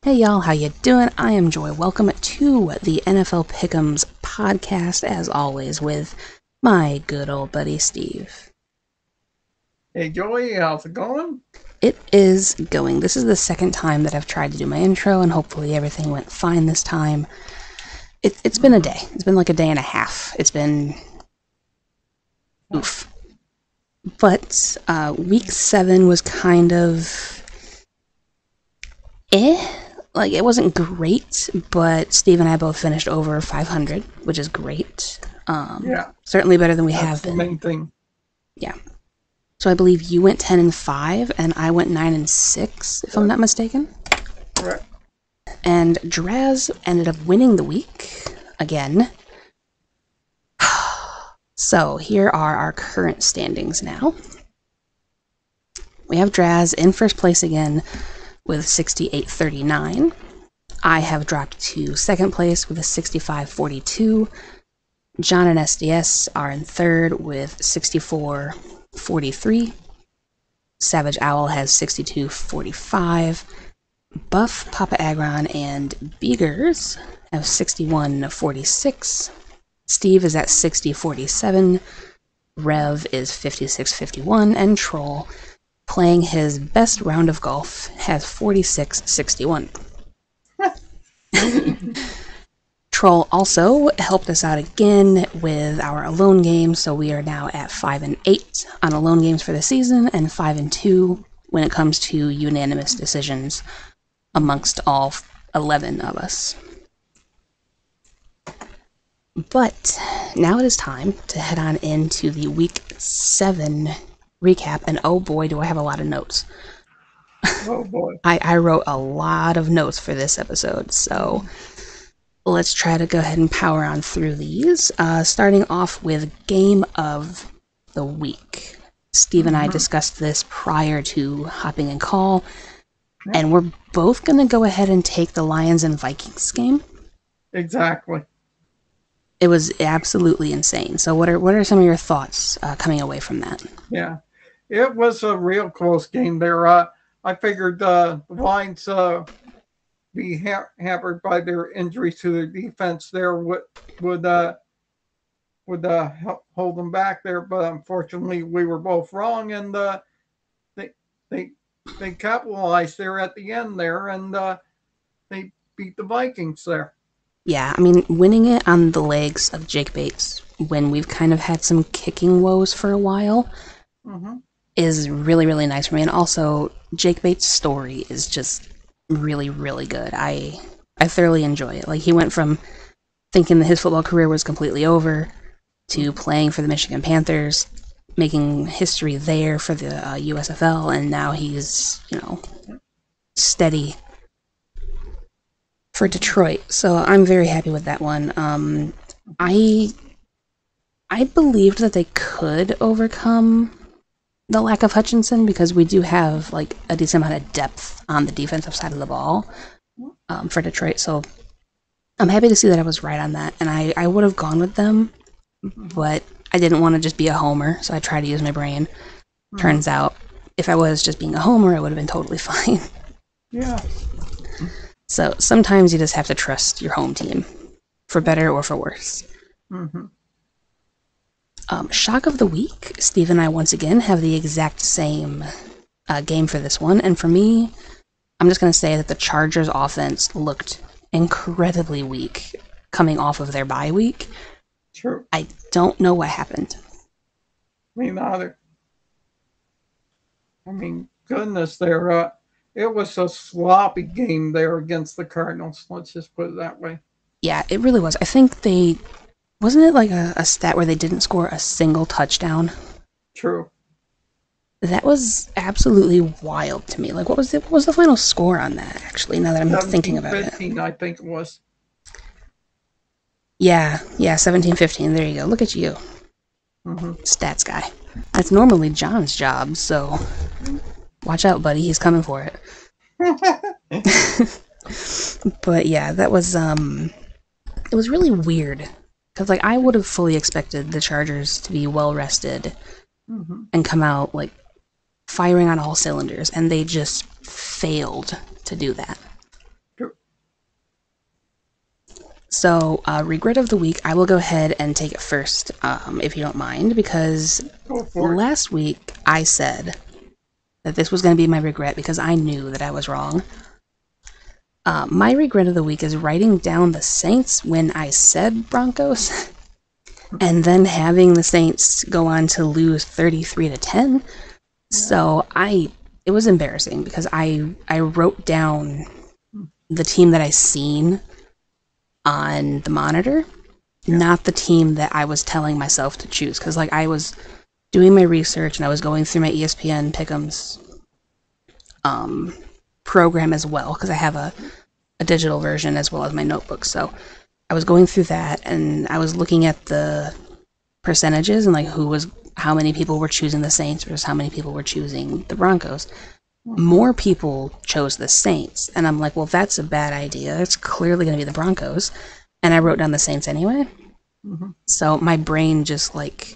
Hey y'all, how you doing? I am Joy. Welcome to the NFL Pick'ems podcast, as always, with my good old buddy Steve. Hey Joey, how's it going? It is going. This is the second time that I've tried to do my intro, and hopefully everything went fine this time. It's been a day. It's been like a day and a half. It's been oof. But week 7 was kind of Like, it wasn't great, but Steve and I both finished over 500, which is great. Yeah, Certainly better than we that's have the been. main thing. Yeah. So I believe you went 10-5, and I went 9-6, if I'm not mistaken. Correct. And Draz ended up winning the week again. So here are our current standings now. We have Draz in first place again with 68.39. I have dropped to second place with a 65.42. John and SDS are in third with 64.43. Savage Owl has 62.45. Buff, Papa Agron, and Beegers have 61.46. Steve is at 60.47. Rev is 56.51, and Troll, playing his best round of golf, has 46.61. Troll also helped us out again with our alone games, so we are now at 5-8 on alone games for the season, and 5-2 when it comes to unanimous decisions amongst all 11 of us. But now it is time to head on into the Week 7 recap, and oh boy, do I have a lot of notes. Oh boy. I wrote a lot of notes for this episode, so let's try to go ahead and power on through these. Starting off with Game of the Week. Steve and I discussed this prior to hopping in call, and we're both going to go ahead and take the Lions and Vikings game. Exactly. It was absolutely insane. So what are some of your thoughts coming away from that? Yeah, it was a real close game there. I figured the Lions be hampered by their injuries to their defense there would help hold them back there, but unfortunately we were both wrong, and they they they capitalized there at the end there, and they beat the Vikings there. Yeah, I mean, winning it on the legs of Jake Bates when we've kind of had some kicking woes for a while is really, really nice for me. And also, Jake Bates' story is just really, really good. I thoroughly enjoy it. Like, he went from thinking that his football career was completely over to playing for the Michigan Panthers, making history there for the USFL, and now he's, steady for Detroit. So I'm very happy with that one. I believed that they could overcome the lack of Hutchinson because we do have like a decent amount of depth on the defensive side of the ball for Detroit. So I'm happy to see that I was right on that, and I would have gone with them, but I didn't want to just be a homer, so I tried to use my brain. Turns out, if I was just being a homer, I would have been totally fine. Yeah. So sometimes you just have to trust your home team, for better or for worse. Shock of the week. Steve and I once again have the exact same game for this one, and for me, I'm just going to say that the Chargers offense looked incredibly weak coming off of their bye week. True. I don't know what happened. Me neither. I mean, goodness, there. It was a sloppy game there against the Cardinals. Let's just put it that way. Yeah, it really was. I think wasn't it like a stat where they didn't score a single touchdown? True. That was absolutely wild to me. Like, what was the final score on that, actually, now that I'm thinking about it? 17-15, I think it was. Yeah, 17-15. There you go. Look at you. Stats guy. That's normally John's job, so watch out, buddy. He's coming for it. But yeah, that was, it was really weird. Because, like, I would have fully expected the Chargers to be well-rested and come out, like, firing on all cylinders, and they just failed to do that. So, regret of the week, I will go ahead and take it first, if you don't mind, because Go for it. last week I said that this was going to be my regret because I knew that I was wrong. My regret of the week is writing down the Saints when I said Broncos, and then having the Saints go on to lose 33-10. So it was embarrassing because I wrote down the team that I seen on the monitor, not the team that I was telling myself to choose. Because like I was doing my research and I was going through my ESPN pickems program as well, because I have a digital version as well as my notebook. So I was going through that and I was looking at the percentages and like how many people were choosing the Saints versus how many people were choosing the Broncos. More people chose the Saints, and I'm like, well, that's a bad idea. It's clearly going to be the Broncos, and I wrote down the Saints anyway. So my brain just like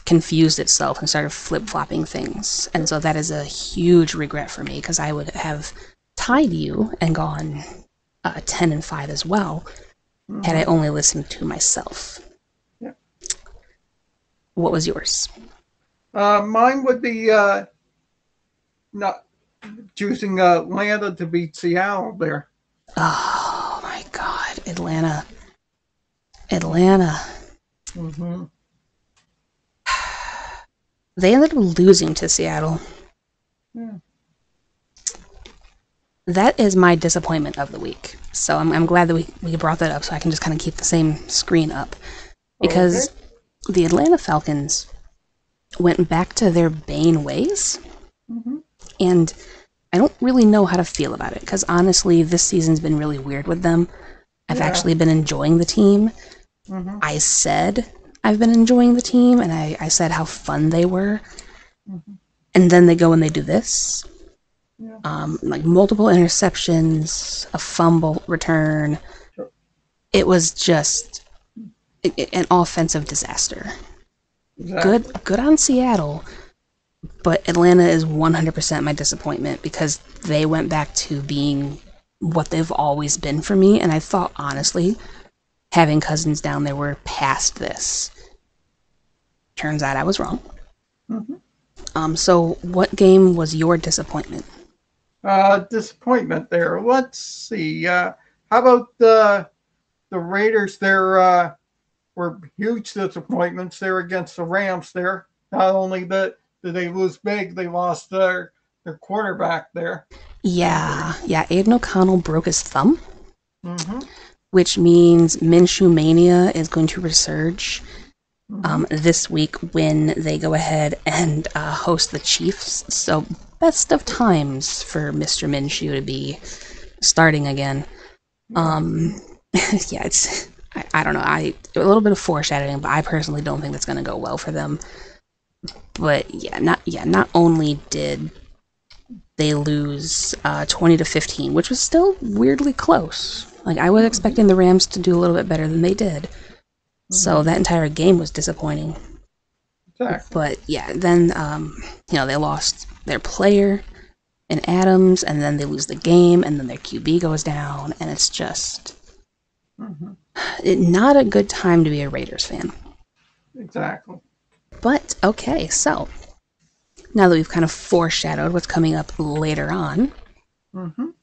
confused itself and started flip-flopping things, and so that is a huge regret for me because I would have tied you and gone 10-5 as well had I only listened to myself. Yeah. What was yours? Mine would be not choosing Atlanta to beat Seattle there. Oh my God, Atlanta. Mm-hmm. They ended up losing to Seattle. Yeah. That is my disappointment of the week. So I'm glad that we brought that up so I can just kind of keep the same screen up. Because the Atlanta Falcons went back to their Bane ways. And I don't really know how to feel about it. Because honestly, this season's been really weird with them. I've actually been enjoying the team. I said I've been enjoying the team, and I said how fun they were. And then they go and they do this. Like multiple interceptions, a fumble return. It was just an offensive disaster. Exactly. Good on Seattle, but Atlanta is 100% my disappointment because they went back to being what they've always been for me, and I thought, honestly, having Cousins down there, we're past this. Turns out I was wrong. So what game was your disappointment? Disappointment there. Let's see. How about the Raiders? There were huge disappointments there against the Rams. There, not only did they lose big, they lost their quarterback there. Yeah. Aiden O'Connell broke his thumb, which means Minshew Mania is going to resurge this week when they go ahead and host the Chiefs. So best of times for Mr. Minshew to be starting again. Yeah, it's I don't know. A little bit of foreshadowing, but I personally don't think that's going to go well for them. But not only did they lose 20-15, which was still weirdly close. Like I was expecting the Rams to do a little bit better than they did. So that entire game was disappointing. Exactly. But yeah, then they lost their player in Adams, and then they lose the game, and then their QB goes down, and it's just not a good time to be a Raiders fan. Exactly. But okay, so now that we've kind of foreshadowed what's coming up later on,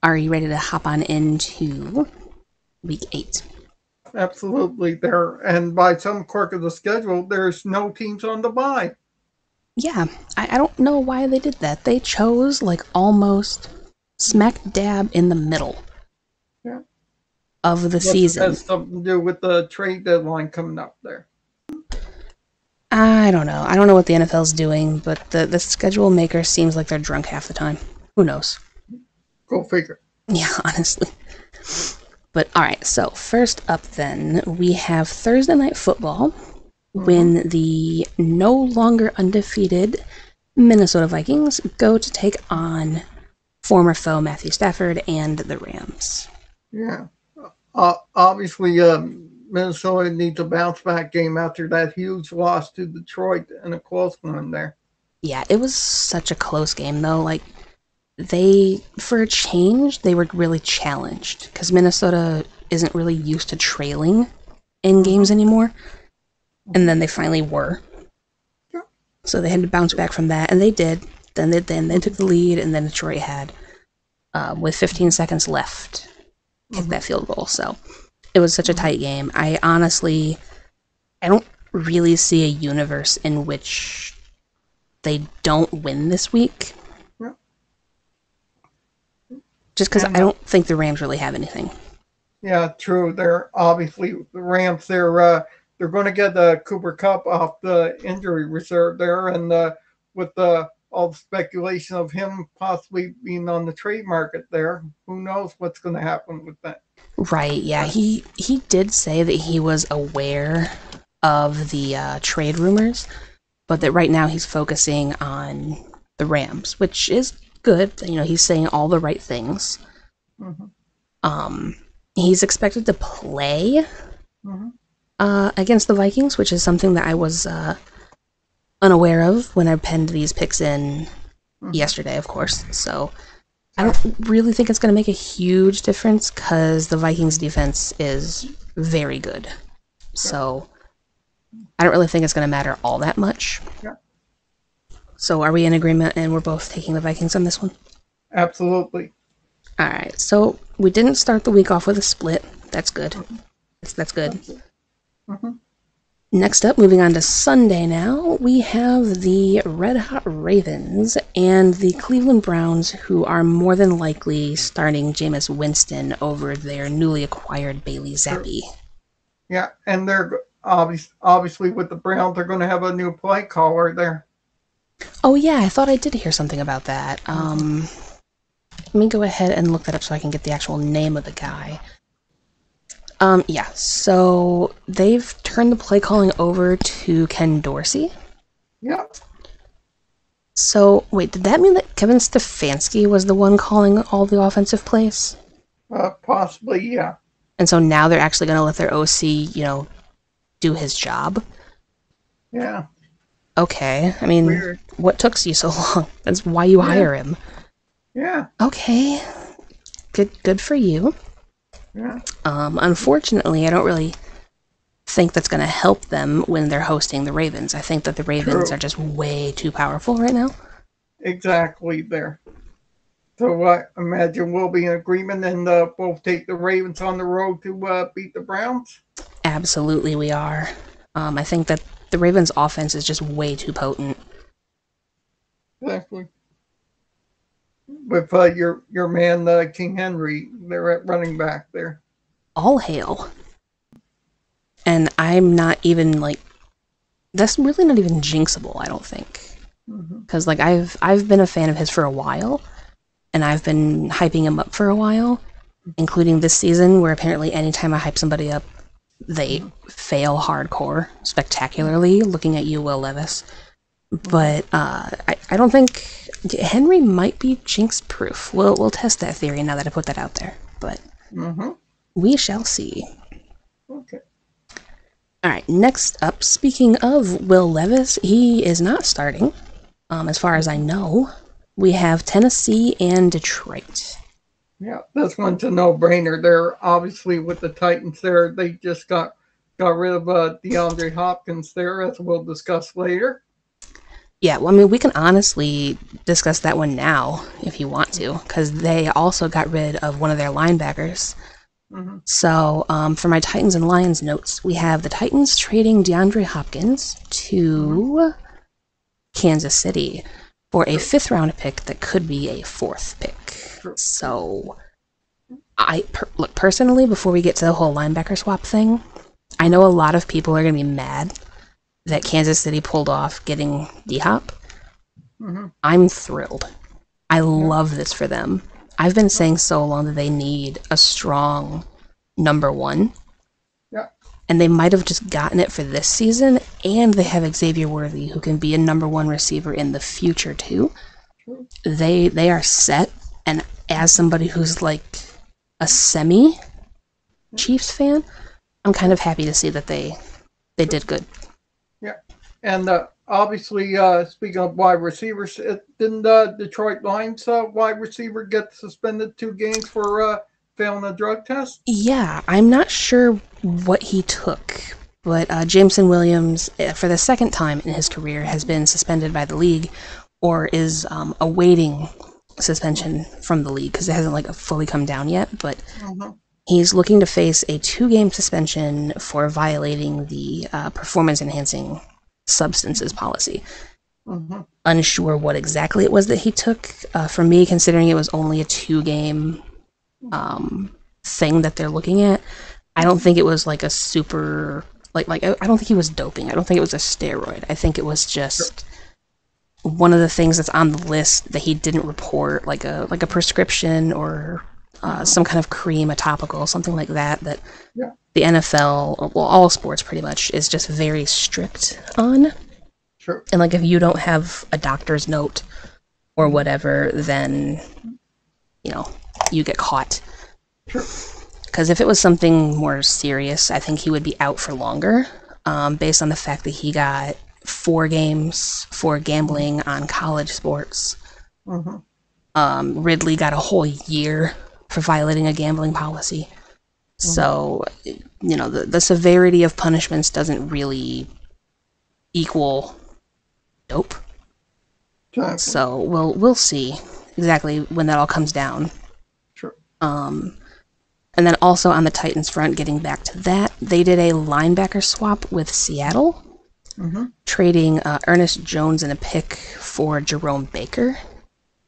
are you ready to hop on into Week 8? Absolutely there. And by some quirk of the schedule, there's no teams on the bye. Yeah, I don't know why they did that. They chose like almost smack dab in the middle of the season. Has something to do with the trade deadline coming up there. I don't know. I don't know what the NFL's doing, but the schedule maker seems like they're drunk half the time. Who knows? Go figure. Yeah, honestly. But alright, so first up then, we have Thursday Night Football when the no longer undefeated Minnesota Vikings go to take on former foe Matthew Stafford and the Rams. Yeah. Obviously, Minnesota needs a bounce back game after that huge loss to Detroit and a close one there. Yeah, it was such a close game though. Like, for a change, they were really challenged because Minnesota isn't really used to trailing in games anymore. And then they finally were. So they had to bounce back from that, and they did. Then they took the lead, and then Detroit had, with 15 seconds left, kicked that field goal. So it was such a tight game. I don't really see a universe in which they don't win this week. Just because I don't think the Rams really have anything. Yeah, true. They're obviously the Rams. They're going to get Cooper Kupp off the injury reserve there, and with all the speculation of him possibly being on the trade market there, who knows what's going to happen with that? Right. Yeah. He did say that he was aware of the trade rumors, but that right now he's focusing on the Rams, which is good. You know, he's saying all the right things. He's expected to play against the Vikings, which is something that I was unaware of when I penned these picks in yesterday, of course. So I don't really think it's going to make a huge difference because the Vikings defense is very good. So I don't really think it's going to matter all that much. So are we in agreement and we're both taking the Vikings on this one? Absolutely. All right. So we didn't start the week off with a split. That's good. That's good. Next up, moving on to Sunday now, we have the Red Hot Ravens and the Cleveland Browns, who are more than likely starting Jameis Winston over their newly acquired Bailey Zappi. Yeah, and they're obviously with the Browns, they're going to have a new play caller there. Oh yeah, I thought I did hear something about that. Let me go ahead and look that up so I can get the actual name of the guy. Yeah, so they've turned the play calling over to Ken Dorsey. Yeah. So, wait, did that mean that Kevin Stefanski was the one calling all the offensive plays? Possibly, yeah. And so now they're actually going to let their OC, you know, do his job? Yeah. Okay, I mean, weird. What took you so long? That's why you hire him. Yeah. Okay. Good for you. Yeah. Unfortunately, I don't really think that's going to help them when they're hosting the Ravens. I think that the Ravens are just way too powerful right now. Exactly there. So I imagine we'll be in agreement and both take the Ravens on the road to beat the Browns? Absolutely we are. I think that the Ravens' offense is just way too potent. Exactly. With your man, King Henry, they're at running back there. All hail. And I'm not even, like, that's really not even jinxable, I don't think. Because, like, I've been a fan of his for a while, and I've been hyping him up for a while, including this season, where apparently anytime I hype somebody up, they fail hardcore, spectacularly, looking at you, Will Levis. But I don't think Henry might be jinx proof. We'll test that theory now that I put that out there. But we shall see. Okay. All right. Next up, speaking of Will Levis, he is not starting. As far as I know, we have Tennessee and Detroit. Yeah, this one's a no-brainer. They're obviously with the Titans there. They just got rid of DeAndre Hopkins there, as we'll discuss later. Yeah, well, I mean, we can honestly discuss that one now, if you want to, because they also got rid of one of their linebackers. So, for my Titans and Lions notes, we have the Titans trading DeAndre Hopkins to Kansas City for a 5th-round pick that could be a 4th pick. So, look, personally, before we get to the whole linebacker swap thing, I know a lot of people are going to be mad that Kansas City pulled off getting D-Hop. I'm thrilled. I love this for them. I've been saying so long that they need a strong number 1. Yeah. And they might have just gotten it for this season, and they have Xavier Worthy, who can be a number 1 receiver in the future, too. They are set, and as somebody who's like a semi-Chiefs fan, I'm kind of happy to see that they did good. Yeah. And obviously, speaking of wide receivers, didn't Detroit Lions wide receiver get suspended 2 games for failing a drug test? Yeah, I'm not sure what he took, but Jameson Williams, for the second time in his career, has been suspended by the league or is awaiting suspension from the league because it hasn't fully come down yet, but he's looking to face a 2-game suspension for violating the performance-enhancing substances policy. Unsure what exactly it was that he took. For me, considering it was only a 2-game thing that they're looking at, I don't think it was like a super I don't think he was doping. I don't think it was a steroid. I think it was just one of the things that's on the list that he didn't report, like a prescription or some kind of cream, a topical, something like that. That the NFL, well, all sports pretty much, is just very strict on. Sure. And if you don't have a doctor's note or whatever, then you get caught. Sure. Because if it was something more serious, I think he would be out for longer, based on the fact that he got 4 games for gambling on college sports. Ridley got a whole year for violating a gambling policy. So, the severity of punishments doesn't really equal dope. Exactly. So we'll see exactly when that all comes down. Sure. And then also on the Titans front, getting back to that, they did a linebacker swap with Seattle, trading Ernest Jones and a pick for Jerome Baker.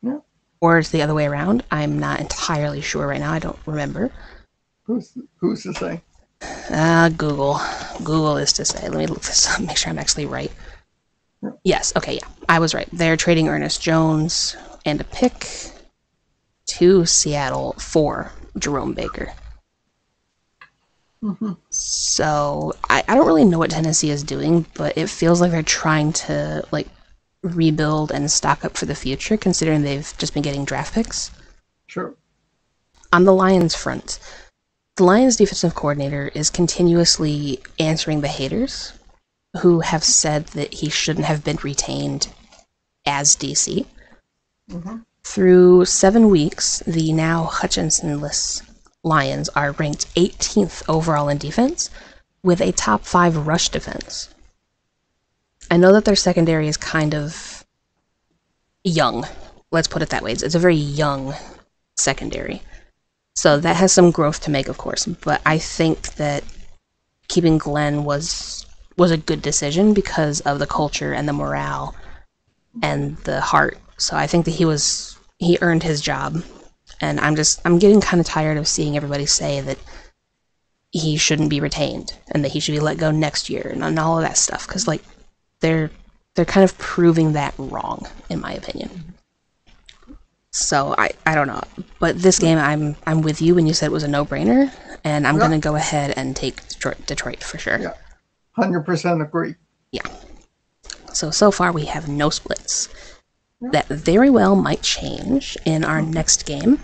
Yeah. Or it's the other way around. I'm not entirely sure right now. I don't remember. Who's to say? Google. Google is to say. Let me look this up, make sure I'm actually right. Yeah. Yes, okay, yeah. I was right. They're trading Ernest Jones and a pick to Seattle for Jerome Baker. So I don't really know what Tennessee is doing, but it feels like they're trying to rebuild and stock up for the future, considering they've just been getting draft picks. Sure. On the Lions front, the Lions defensive coordinator is continuously answering the haters who have said that he shouldn't have been retained as DC. Through 7 weeks, the now Hutchinson-less Lions are ranked 18th overall in defense, with a top 5 rush defense. I know that their secondary is kind of young. Let's put it that way. It's a very young secondary. So that has some growth to make, of course. But I think that keeping Glenn was a good decision because of the culture and the morale and the heart. So I think that he earned his job. And I'm getting kind of tired of seeing everybody say that he shouldn't be retained and that he should be let go next year and all of that stuff. Because they're kind of proving that wrong, in my opinion. So I don't know. But this game, I'm with you when you said it was a no-brainer, and I'm gonna go ahead and take Detroit for sure. Yeah, 100% agree. Yeah. So far we have no splits. That very well might change in our next game,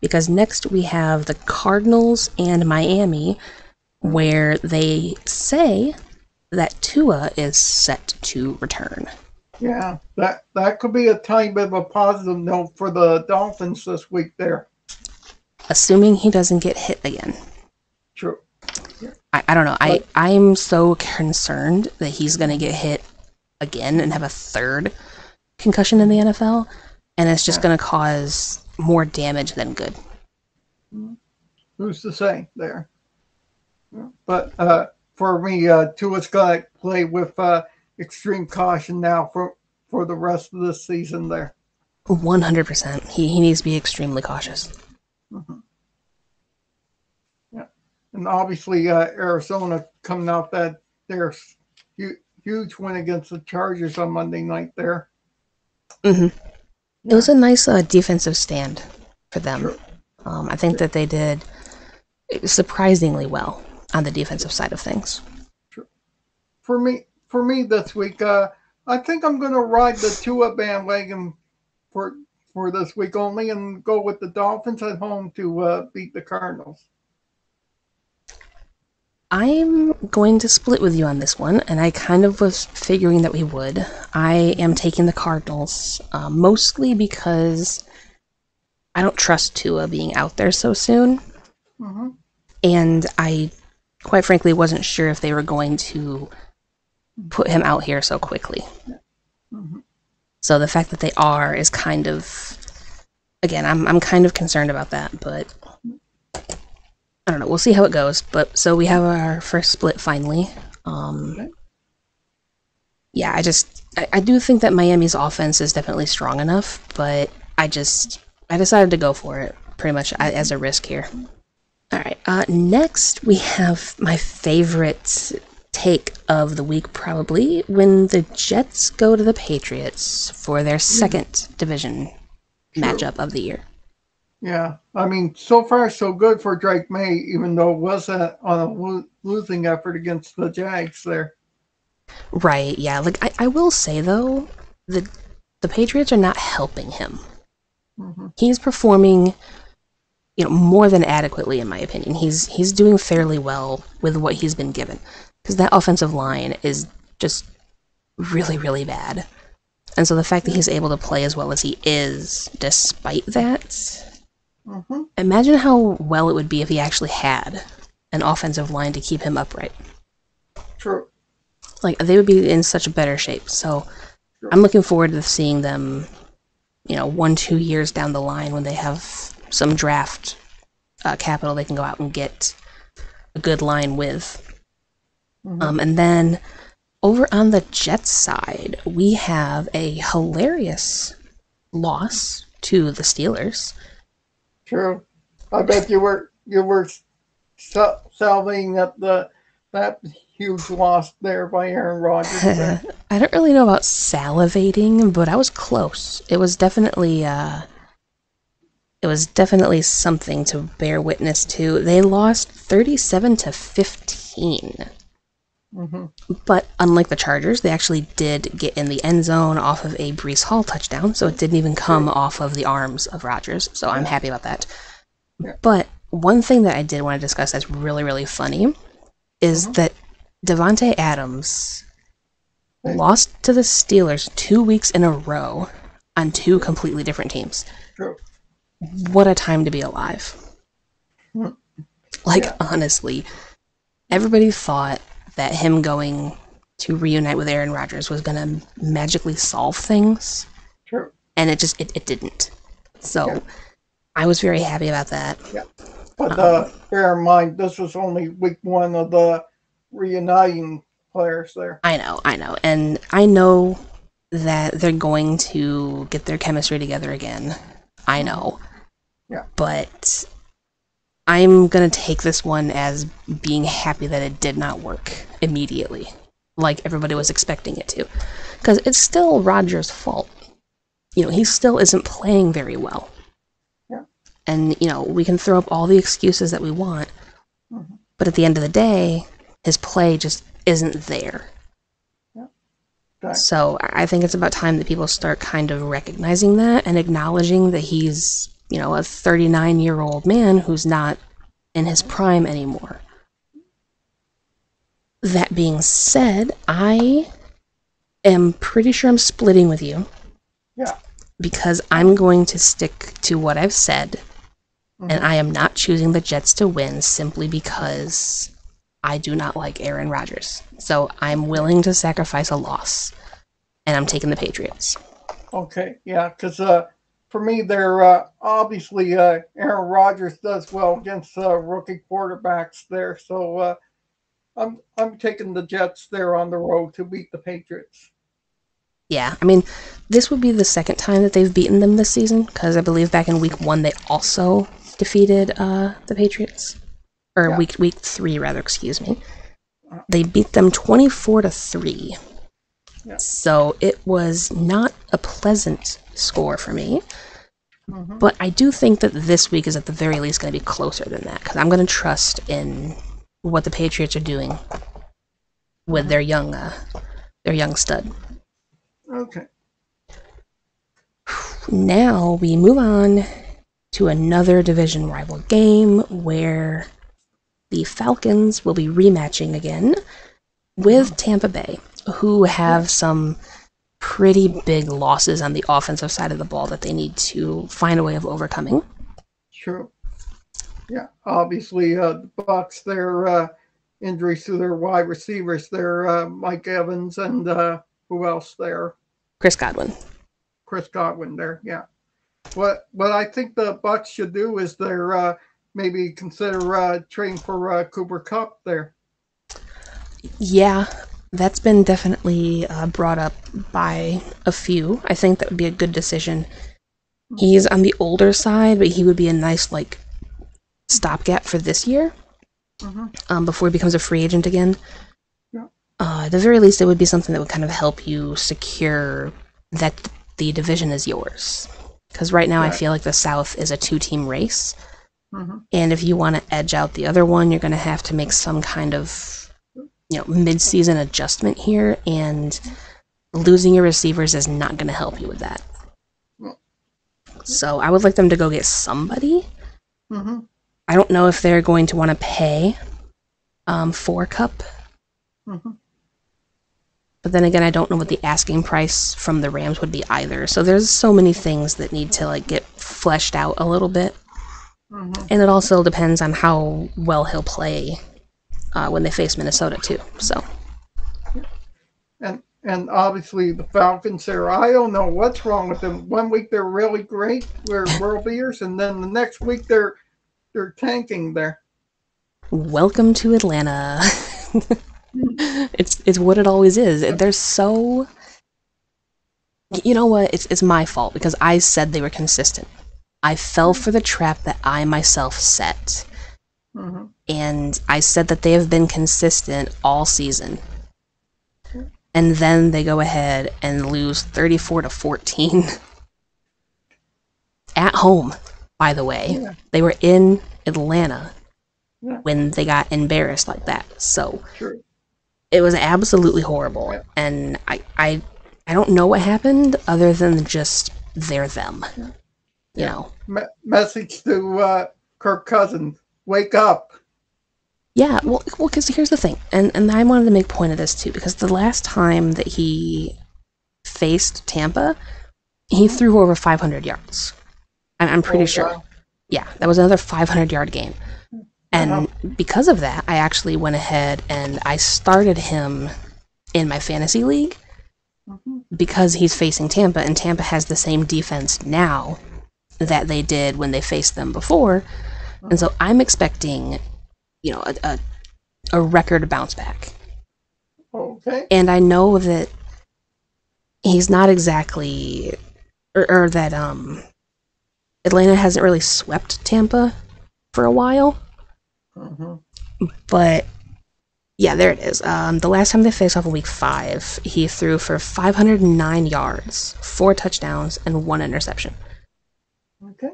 because next we have the Cardinals and Miami, where they say that Tua is set to return. Yeah, that could be a tiny bit of a positive note for the Dolphins this week there. Assuming he doesn't get hit again. True. Yeah. I don't know. I'm so concerned that he's going to get hit again and have a 3rd concussion in the NFL, and it's just going to cause more damage than good. Who's to say there? But for me, Tua's going to play with extreme caution now for the rest of the season there. 100%. He needs to be extremely cautious. Yeah, and obviously Arizona coming off their huge win against the Chargers on Monday night there. It was a nice defensive stand for them. Sure. I think that they did surprisingly well on the defensive side of things. Sure. For me this week, I think I'm going to ride the Tua bandwagon for this week only and go with the Dolphins at home to beat the Cardinals. I'm going to split with you on this one, and I kind of was figuring that we would. I am taking the Cardinals, mostly because I don't trust Tua being out there so soon. And I, quite frankly, wasn't sure if they were going to put him out here so quickly. So the fact that they are is kind of, again, I'm kind of concerned about that, but I don't know. We'll see how it goes. But so we have our first split finally. Yeah, I do think that Miami's offense is definitely strong enough, but I decided to go for it pretty much as a risk here. All right. Next we have my favorite take of the week, probably, when the Jets go to the Patriots for their second division matchup of the year. Yeah, I mean, so far so good for Drake Maye, even though it was on a losing effort against the Jags there. Right, yeah. Like, I will say, though, the Patriots are not helping him. He's performing, more than adequately, in my opinion. He's doing fairly well with what he's been given. Because that offensive line is just really, really bad. And so the fact that he's able to play as well as he is, despite that, imagine how well it would be if he actually had an offensive line to keep him upright. True. Like, they would be in such better shape. So I'm looking forward to seeing them, 1-2 years down the line when they have some draft capital they can go out and get a good line with. And then over on the Jets side, we have a hilarious loss to the Steelers. True. I bet you were salving that huge loss there by Aaron Rodgers. I don't really know about salivating, but I was close. It was definitely something to bear witness to. They lost 37-15. But unlike the Chargers, they actually did get in the end zone off of a Breece Hall touchdown, so it didn't even come off of the arms of Rodgers, so I'm happy about that. But one thing that I did want to discuss that's really, really funny is that Davante Adams lost to the Steelers 2 weeks in a row on two completely different teams. True. What a time to be alive. Like, honestly, everybody thought that him going to reunite with Aaron Rodgers was going to magically solve things. True. And it didn't. So, I was very happy about that. Yeah. But bear in mind, this was only week one of the reuniting players there. I know. And I know that they're going to get their chemistry together again. I know. Yeah. But I'm going to take this one as being happy that it did not work immediately, like everybody was expecting it to. Because it's still Rodgers' fault. He still isn't playing very well. Yeah. And, we can throw up all the excuses that we want, but at the end of the day, his play just isn't there. Yeah. Okay. So I think it's about time that people start kind of recognizing that and acknowledging that he's, a 39-year-old man who's not in his prime anymore. That being said, I am pretty sure I'm splitting with you. Yeah. Because I'm going to stick to what I've said, and I am not choosing the Jets to win simply because I do not like Aaron Rodgers. So I'm willing to sacrifice a loss, and I'm taking the Patriots. Okay, yeah, because for me, they're obviously Aaron Rodgers does well against rookie quarterbacks there, so I'm taking the Jets there on the road to beat the Patriots. Yeah, I mean, this would be the second time that they've beaten them this season, because I believe back in week 1 they also defeated the Patriots. Or week 3, rather, excuse me. They beat them 24-3. Yeah. So it was not a pleasant score for me. But I do think that this week is at the very least going to be closer than that, because I'm going to trust in what the Patriots are doing with their young stud. Okay. Now we move on to another division rival game where the Falcons will be rematching again with Tampa Bay, who have some pretty big losses on the offensive side of the ball that they need to find a way of overcoming. True. Yeah, obviously the Bucks, their injuries to their wide receivers, their Mike Evans and who else there? Chris Godwin. Chris Godwin there. Yeah. What I think the Bucks should do is they're maybe consider trading for Cooper Kupp there. Yeah, that's been definitely brought up by a few. I think that would be a good decision. He's on the older side, but he would be a nice like stopgap for this year, before he becomes a free agent again. Yeah. At the very least, it would be something that would kind of help you secure that the division is yours. Because right now, I feel like the South is a two-team race, and if you want to edge out the other one, you're going to have to make some kind of, mid-season adjustment here, and losing your receivers is not going to help you with that. So I would like them to go get somebody. I don't know if they're going to want to pay for Kupp. But then again, I don't know what the asking price from the Rams would be either. So there's so many things that need to like get fleshed out a little bit. And it also depends on how well he'll play when they face Minnesota too. So. And obviously the Falcons there, I don't know what's wrong with them. 1 week they're really great, they're world beaters, and then the next week they're tanking there. Welcome to Atlanta. It's what it always is. They're so. You know what? It's my fault because I said they were consistent. I fell for the trap that I myself set, and I said that they have been consistent all season. And then they go ahead and lose 34-14 at home. By the way, they were in Atlanta when they got embarrassed like that. So. It was absolutely horrible, and I don't know what happened other than just they're them, you know. Message to Kirk Cousins: wake up. Yeah, well, because here's the thing, and I wanted to make point of this too, because the last time that he faced Tampa, he threw over 500 yards. I'm pretty sure. Wow. Yeah, that was another 500-yard game. And because of that, I actually went ahead and I started him in my fantasy league because he's facing Tampa, and Tampa has the same defense now that they did when they faced them before. And so I'm expecting, a record bounce back. Okay. And I know that he's not exactly, or that Atlanta hasn't really swept Tampa for a while. But yeah, there it is. The last time they faced off in week 5, he threw for 509 yards, 4 touchdowns, and 1 interception. Okay.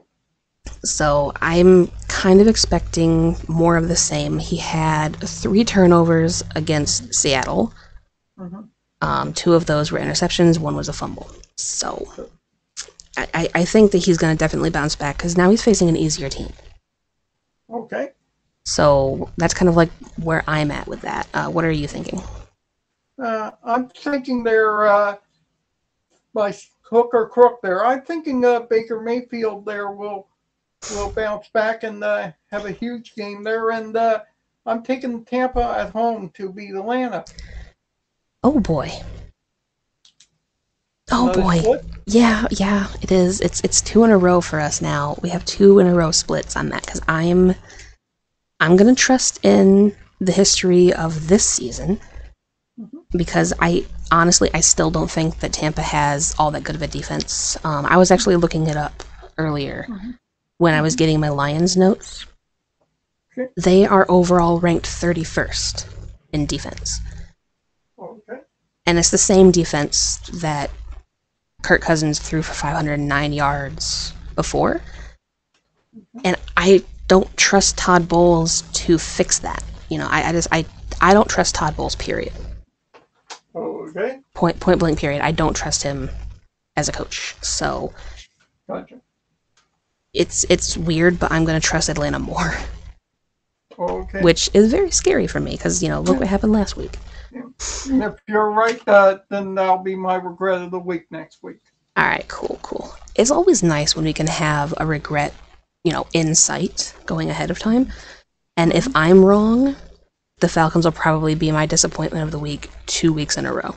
So I'm kind of expecting more of the same. He had 3 turnovers against Seattle. 2 of those were interceptions, 1 was a fumble. So I think that he's going to definitely bounce back because now he's facing an easier team. Okay. So that's kind of like where I'm at with that. What are you thinking? I'm thinking they're by hook or crook there. I'm thinking Baker Mayfield there will bounce back and have a huge game there. And I'm taking Tampa at home to beat Atlanta. Oh boy. Oh boy. Split? Yeah, it is. It's 2 in a row for us now. We have 2 in a row splits on that because I'm going to trust in the history of this season because I still don't think that Tampa has all that good of a defense. I was actually looking it up earlier when I was getting my Lions notes. Okay. They are overall ranked 31st in defense. Okay. And it's the same defense that Kirk Cousins threw for 509 yards before. And I don't trust Todd Bowles to fix that. I don't trust Todd Bowles, period. Okay. Point blank, period. I don't trust him as a coach. So gotcha. It's weird, but I'm going to trust Atlanta more. Okay. Which is very scary for me because, look what happened last week. Yeah. And if you're right, then that'll be my regret of the week next week. All right, cool. It's always nice when we can have a regret insight going ahead of time. And if I'm wrong, the Falcons will probably be my disappointment of the week 2 weeks in a row.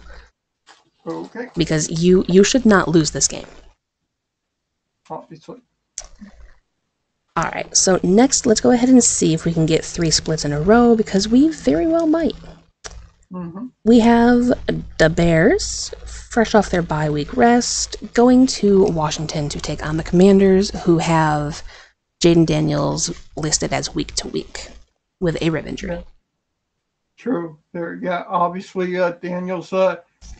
Okay. Because you should not lose this game. Obviously. Alright, so next let's go ahead and see if we can get 3 splits in a row, because we very well might. We have the Bears, fresh off their bye week rest, going to Washington to take on the Commanders, who have Jaden Daniels listed as week to week with a rib injury. Yeah. True. There, yeah. Obviously, Daniels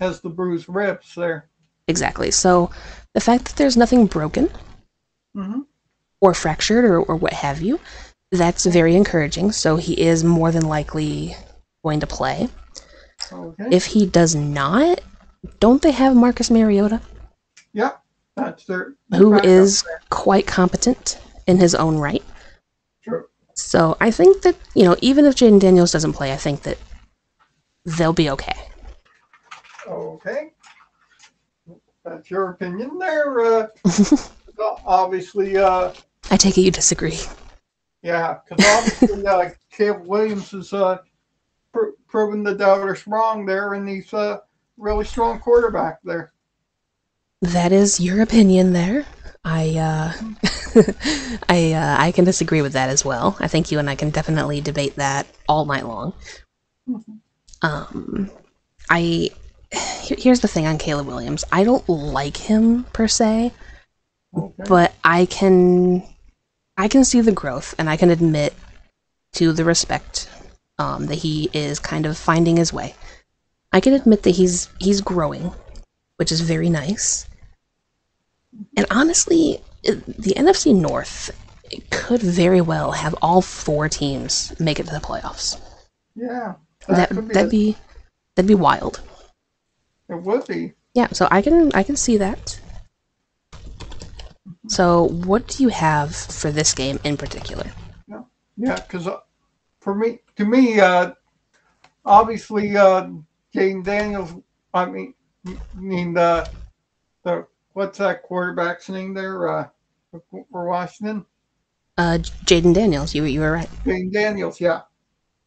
has the bruised ribs there. Exactly. So the fact that there's nothing broken or fractured or what have you, that's very encouraging. So he is more than likely going to play. Okay. If he does not, don't they have Marcus Mariota? Yeah, that's their who is quite competent in his own right. True. So I think that, even if Jaden Daniels doesn't play, I think that they'll be okay. Okay. That's your opinion there. Obviously, I take it you disagree. Yeah, because obviously Caleb Williams has proven the doubters wrong there, and he's a really strong quarterback there. That is your opinion there. I can disagree with that as well. I think you and I can definitely debate that all night long. Here's the thing on Caleb Williams. I don't like him per se, but I can see the growth, and I can admit to the respect that he is kind of finding his way. I can admit that he's growing, which is very nice. And honestly, the NFC North could very well have all 4 teams make it to the playoffs. Yeah, that'd be wild. It would be. Yeah, so I can see that. So, what do you have for this game in particular? Yeah, because to me, obviously, Jaden Daniels. I mean the what's that quarterback's name there for Washington? Jaden Daniels. You were right. Jaden Daniels. Yeah.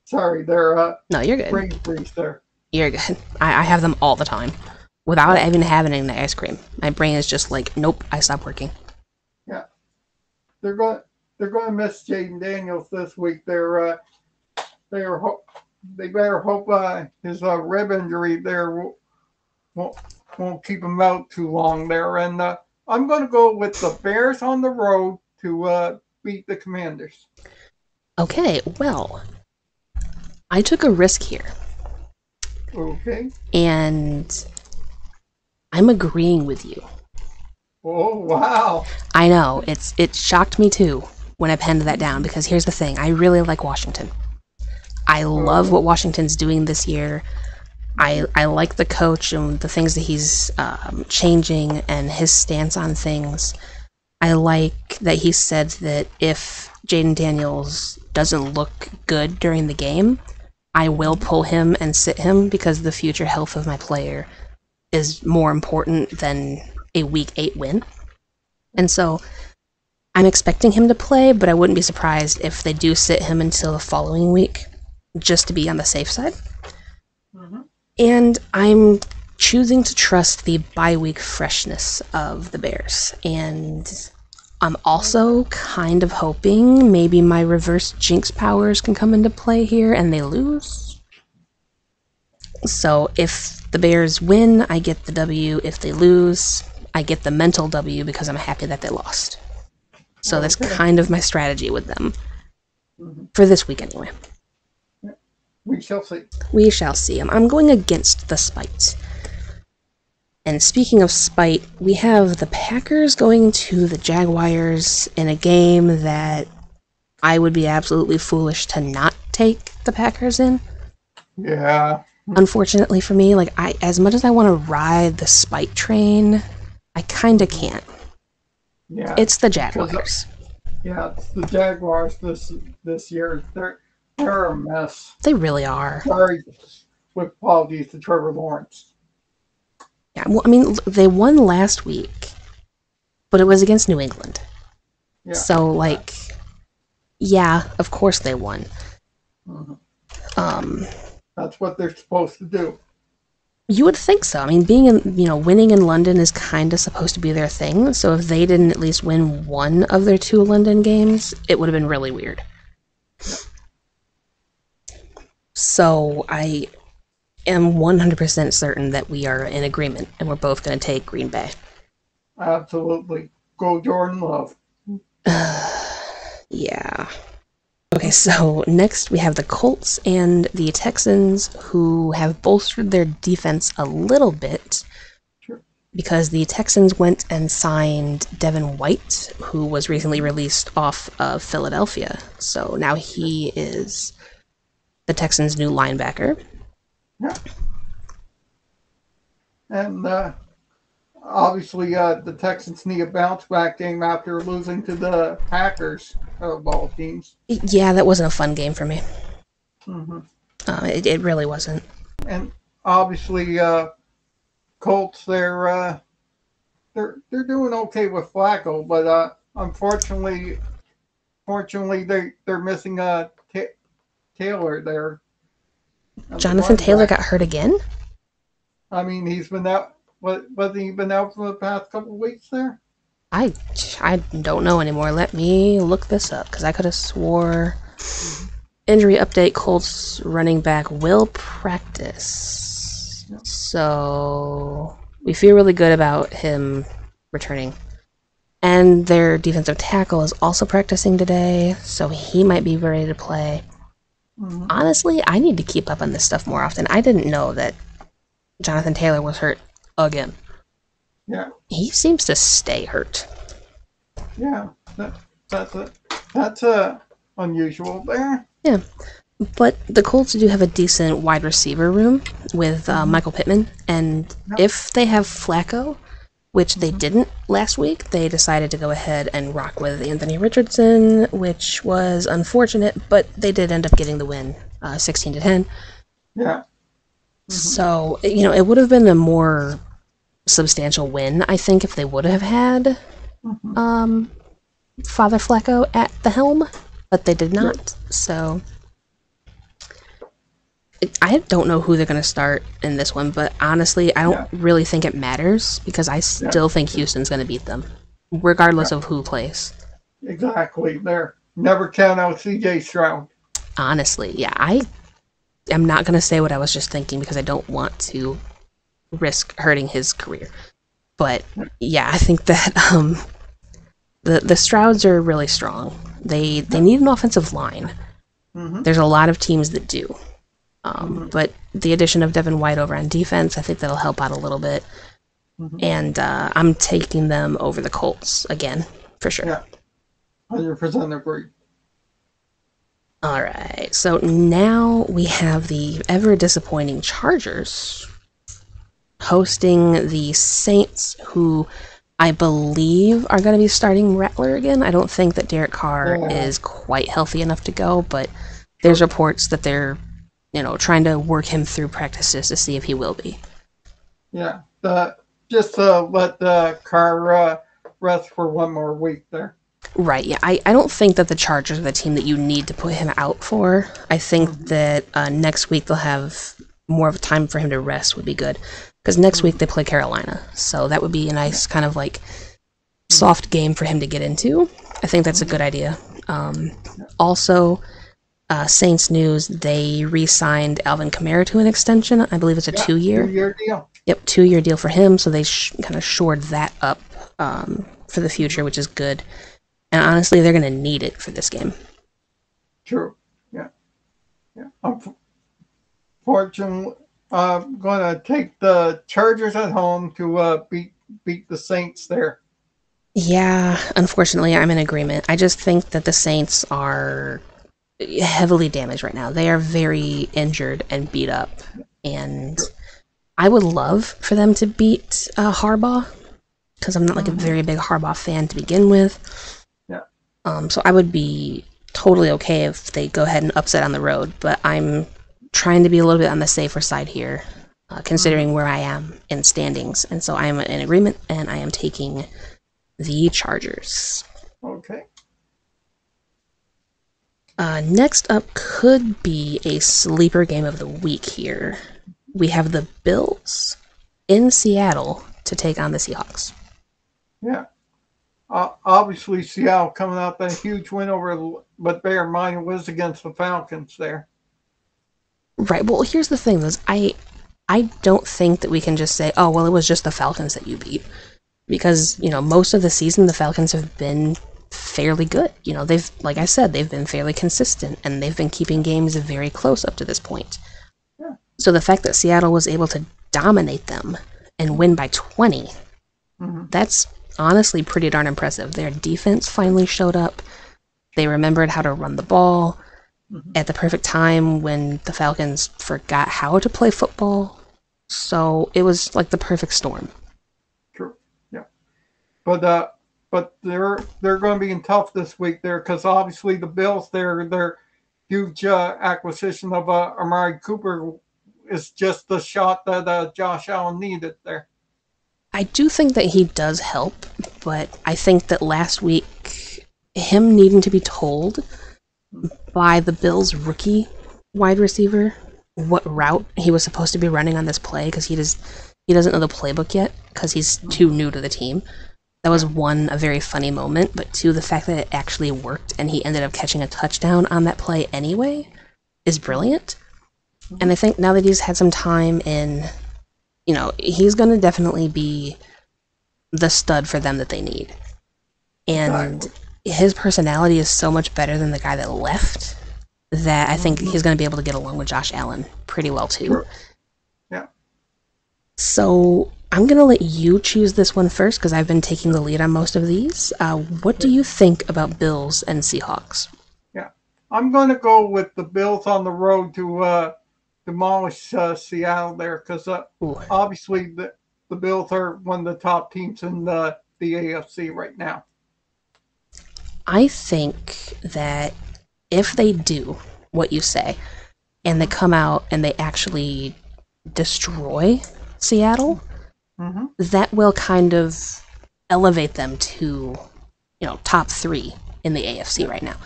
Sorry, they're no, you're good. Brain freeze there. You're good. I have them all the time, without even having any ice cream. My brain is just like, nope, I stopped working. Yeah, they're going to miss Jaden Daniels this week. They better hope his rib injury there won't keep him out too long there. And I'm going to go with the Bears on the road to beat the Commanders. Okay, well, I took a risk here. Okay. And I'm agreeing with you. Oh, wow. I know, it shocked me too when I penned that down, because here's the thing, I really like Washington. I love what Washington's doing this year. I like the coach and the things that he's changing and his stance on things. I like that he said that if Jaden Daniels doesn't look good during the game, I will pull him and sit him, because the future health of my player is more important than a Week 8 win. And so I'm expecting him to play, but I wouldn't be surprised if they do sit him until the following week, just to be on the safe side. And I'm choosing to trust the bye-week freshness of the Bears. And I'm also kind of hoping maybe my reverse jinx powers can come into play here and they lose. So if the Bears win, I get the W. If they lose, I get the mental W, because I'm happy that they lost. So that's kind of my strategy with them. For this week anyway. We shall see. We shall see. I'm going against the spite. And speaking of spite, we have the Packers going to the Jaguars in a game that I would be absolutely foolish to not take the Packers in. Yeah. Unfortunately for me, as much as I want to ride the spite train, I kind of can't. Yeah. It's the Jaguars. Yeah, it's the Jaguars this year. They're a mess. They really are. Sorry, with apologies to Trevor Lawrence. Yeah, well, I mean, they won last week, but it was against New England. Yeah. So, like, yeah, of course they won. That's what they're supposed to do. You would think so. I mean, winning in London is kind of supposed to be their thing. So if they didn't at least win one of their 2 London games, it would have been really weird. So I am 100% certain that we are in agreement and we're both going to take Green Bay. Absolutely. Go Jordan Love. Yeah. Okay, so next we have the Colts and the Texans, who have bolstered their defense a little bit because the Texans went and signed Devin White, who was recently released off of Philadelphia. So now he is the Texans' new linebacker. Yeah. And obviously the Texans need a bounce back game after losing to the Packers of all teams. Yeah, that wasn't a fun game for me. It really wasn't. And obviously Colts, they're doing okay with Flacco, but unfortunately they're missing Taylor there. Jonathan Taylor got hurt again? I mean, he's been out. Wasn't he been out for the past couple of weeks there? I don't know anymore. Let me look this up, because I could have swore. Injury update, Colts running back will practice. So we feel really good about him returning. And their defensive tackle is also practicing today, so he might be ready to play. Honestly, I need to keep up on this stuff more often. I didn't know that Jonathan Taylor was hurt again. Yeah. He seems to stay hurt. Yeah. That's unusual there. Yeah. But the Colts do have a decent wide receiver room with Michael Pittman, and if they have Flacco, which they didn't last week, they decided to go ahead and rock with Anthony Richardson, which was unfortunate, but they did end up getting the win, 16-10. Yeah. So, it would have been a more substantial win, I think, if they would have had Father Flacco at the helm, but they did not. So I don't know who they're going to start in this one, but honestly, I don't really think it matters, because I still think Houston's going to beat them, regardless of who plays. Exactly. There. Never count out CJ Stroud. Honestly, yeah. I am not going to say what I was just thinking, because I don't want to risk hurting his career. But yeah, I think that the Strouds are really strong. They need an offensive line. There's a lot of teams that do. But the addition of Devin White over on defense, I think that'll help out a little bit. And I'm taking them over the Colts again, for sure. Yeah, 100% agree. All right, so now we have the ever disappointing Chargers hosting the Saints, who I believe are going to be starting Rattler again. I don't think that Derek Carr is quite healthy enough to go, but there's reports that they're, trying to work him through practices to see if he will be. Yeah, just let Carr rest for one more week there. Right, yeah. I don't think that the Chargers are the team that you need to put him out for. I think that next week they'll have more of a time for him to rest would be good. Because next week they play Carolina. So that would be a nice kind of like soft game for him to get into. I think that's a good idea. Also, Saints news, they re-signed Alvin Kamara to an extension. I believe it's a 2-year. 2-year deal. Yep, 2-year deal for him. So they kind of shored that up for the future, which is good. And honestly, they're going to need it for this game. True. Yeah. Unfortunately, I'm going to take the Chargers at home to beat the Saints there. Yeah, unfortunately, I'm in agreement. I just think that the Saints are heavily damaged right now. They are very injured and beat up. And I would love for them to beat Harbaugh, because I'm not like a very big Harbaugh fan to begin with. So I would be totally okay if they go ahead and upset on the road, but I'm trying to be a little bit on the safer side here, considering where I am in standings. And so I am in agreement, and I am taking the Chargers. Okay. Next up could be a sleeper game of the week here. We have the Bills in Seattle to take on the Seahawks. Yeah. Obviously, Seattle coming out that huge win over, but bear in mind it was against the Falcons there. Right. Well, here's the thing: I don't think that we can just say, "Oh, well, it was just the Falcons that you beat," because most of the season the Falcons have been fairly good. They've, like I said, they've been fairly consistent, and they've been keeping games very close up to this point. Yeah. So the fact that Seattle was able to dominate them and win by 20, that's honestly pretty darn impressive. Their defense finally showed up. They remembered how to run the ball at the perfect time when the Falcons forgot how to play football. So it was like the perfect storm. True. Yeah. But they're going to be in tough this week there because obviously the Bills, their huge acquisition of Amari Cooper is just the shot that Josh Allen needed there. I do think that he does help, but I think that last week, him needing to be told by the Bills' rookie wide receiver what route he was supposed to be running on this play, because he doesn't know the playbook yet, because he's too new to the team. That was one, a very funny moment, but two, the fact that it actually worked and he ended up catching a touchdown on that play anyway is brilliant. And I think now that he's had some time in, he's going to definitely be the stud for them that they need. And his personality is so much better than the guy that left that I think he's going to be able to get along with Josh Allen pretty well too. Sure. Yeah. So I'm going to let you choose this one first because I've been taking the lead on most of these. What do you think about Bills and Seahawks? Yeah. I'm going to go with the Bills on the road to demolish Seattle there because obviously the Bills are one of the top teams in the AFC right now. I think that if they do what you say and they come out and they actually destroy Seattle, that will kind of elevate them to, top 3 in the AFC right now.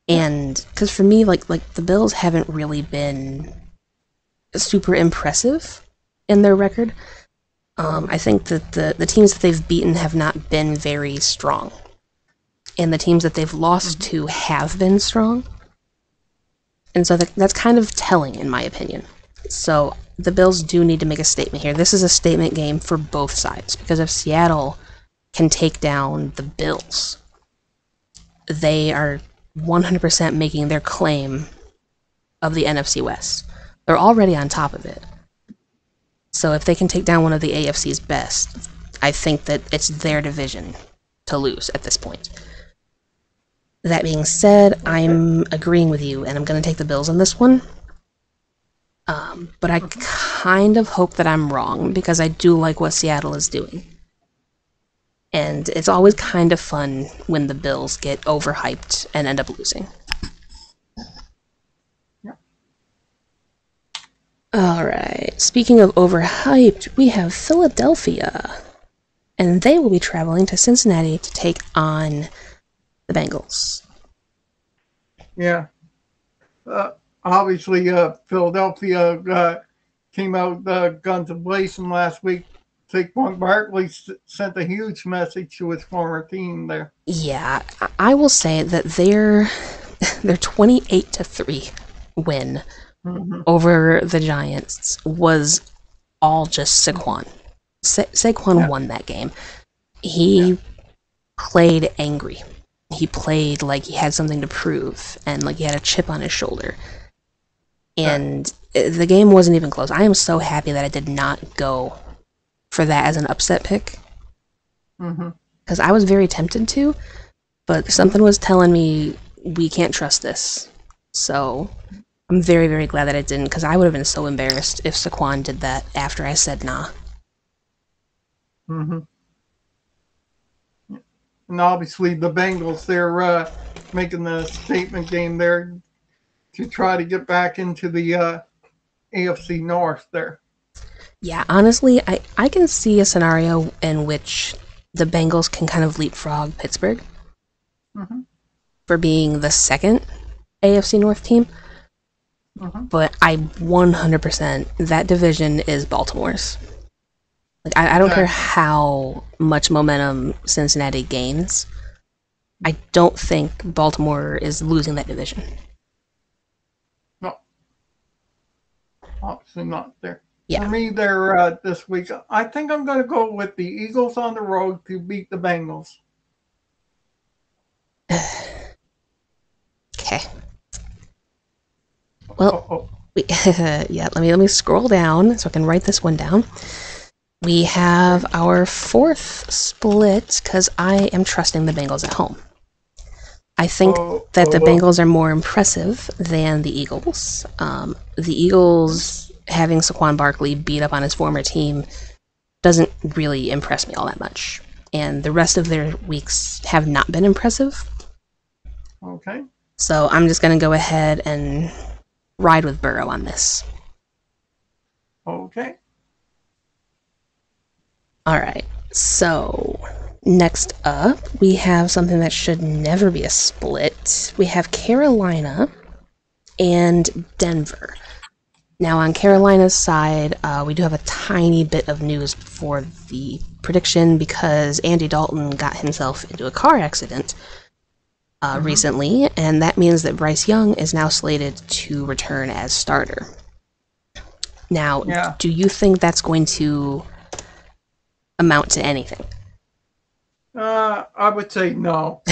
And because for me, like the Bills haven't really been super impressive in their record. I think that the teams that they've beaten have not been very strong. And the teams that they've lost to have been strong. And so that's kind of telling, in my opinion. So the Bills do need to make a statement here. This is a statement game for both sides. Because if Seattle can take down the Bills, they are 100% making their claim of the NFC West. They're already on top of it. So if they can take down one of the AFC's best, I think that it's their division to lose at this point. That being said, I'm agreeing with you, and I'm going to take the Bills on this one. But I kind of hope that I'm wrong, because I do like what Seattle is doing. And it's always kind of fun when the Bills get overhyped and end up losing. Yeah. Alright, speaking of overhyped, we have Philadelphia. And they will be traveling to Cincinnati to take on the Bengals. Yeah. Obviously, Philadelphia came out guns a-blazing last week. Saquon Barkley sent a huge message to his former team there. Yeah, I will say that their 28-3 win over the Giants was all just Saquon. Saquon won that game. He played angry. He played like he had something to prove and like he had a chip on his shoulder. And the game wasn't even close. I am so happy that I did not go for that as an upset pick. Because I was very tempted to, but something was telling me we can't trust this. So I'm very, very glad that I didn't, because I would have been so embarrassed if Saquon did that after I said nah. And obviously the Bengals, they're making the statement game there to try to get back into the AFC North there. Yeah, honestly, I can see a scenario in which the Bengals can kind of leapfrog Pittsburgh for being the second AFC North team. Mm-hmm. But I 100% that division is Baltimore's. Like I don't care how much momentum Cincinnati gains. I don't think Baltimore is losing that division. No, obviously not there. Yeah. For me, they're this week. I think I'm going to go with the Eagles on the road to beat the Bengals. Okay. Well, yeah. Let me scroll down so I can write this one down. We have our fourth split because I am trusting the Bengals at home. I think that the Bengals are more impressive than the Eagles. The Eagles having Saquon Barkley beat up on his former team doesn't really impress me all that much. And the rest of their weeks have not been impressive. Okay. So I'm just going to go ahead and ride with Burrow on this. Okay. Alright, so next up, we have something that should never be a split. We have Carolina and Denver. Now, on Carolina's side, we do have a tiny bit of news for the prediction because Andy Dalton got himself into a car accident recently, and that means that Bryce Young is now slated to return as starter. Now, do you think that's going to amount to anything? I would say no.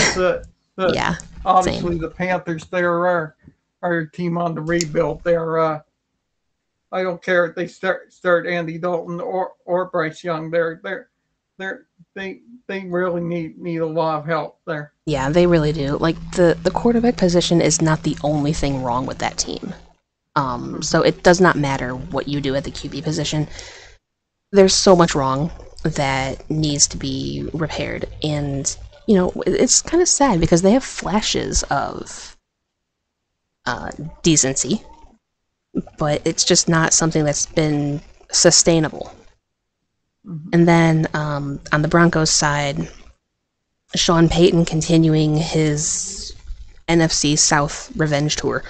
Yeah. Obviously, same. the Panthers, they're our team on the rebuild. They're I don't care if they start Andy Dalton or Bryce Young. They really need a lot of help there. Yeah, they really do. Like the quarterback position is not the only thing wrong with that team. So it does not matter what you do at the QB position. There's so much wrong that needs to be repaired, and you know it's kind of sad because they have flashes of decency, but it's just not something that's been sustainable. And then on the Broncos side, Sean Payton continuing his NFC South revenge tour,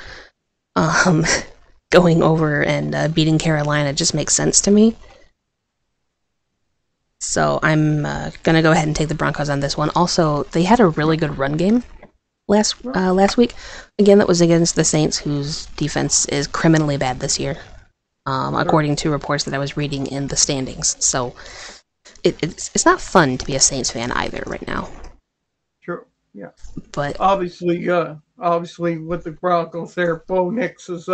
going over and beating Carolina just makes sense to me. So I'm gonna go ahead and take the Broncos on this one. Also, they had a really good run game last week. Again, that was against the Saints, whose defense is criminally bad this year, according to reports that I was reading in the standings. So it's not fun to be a Saints fan either right now. True. Yeah. But obviously with the Broncos there, Bo Nix has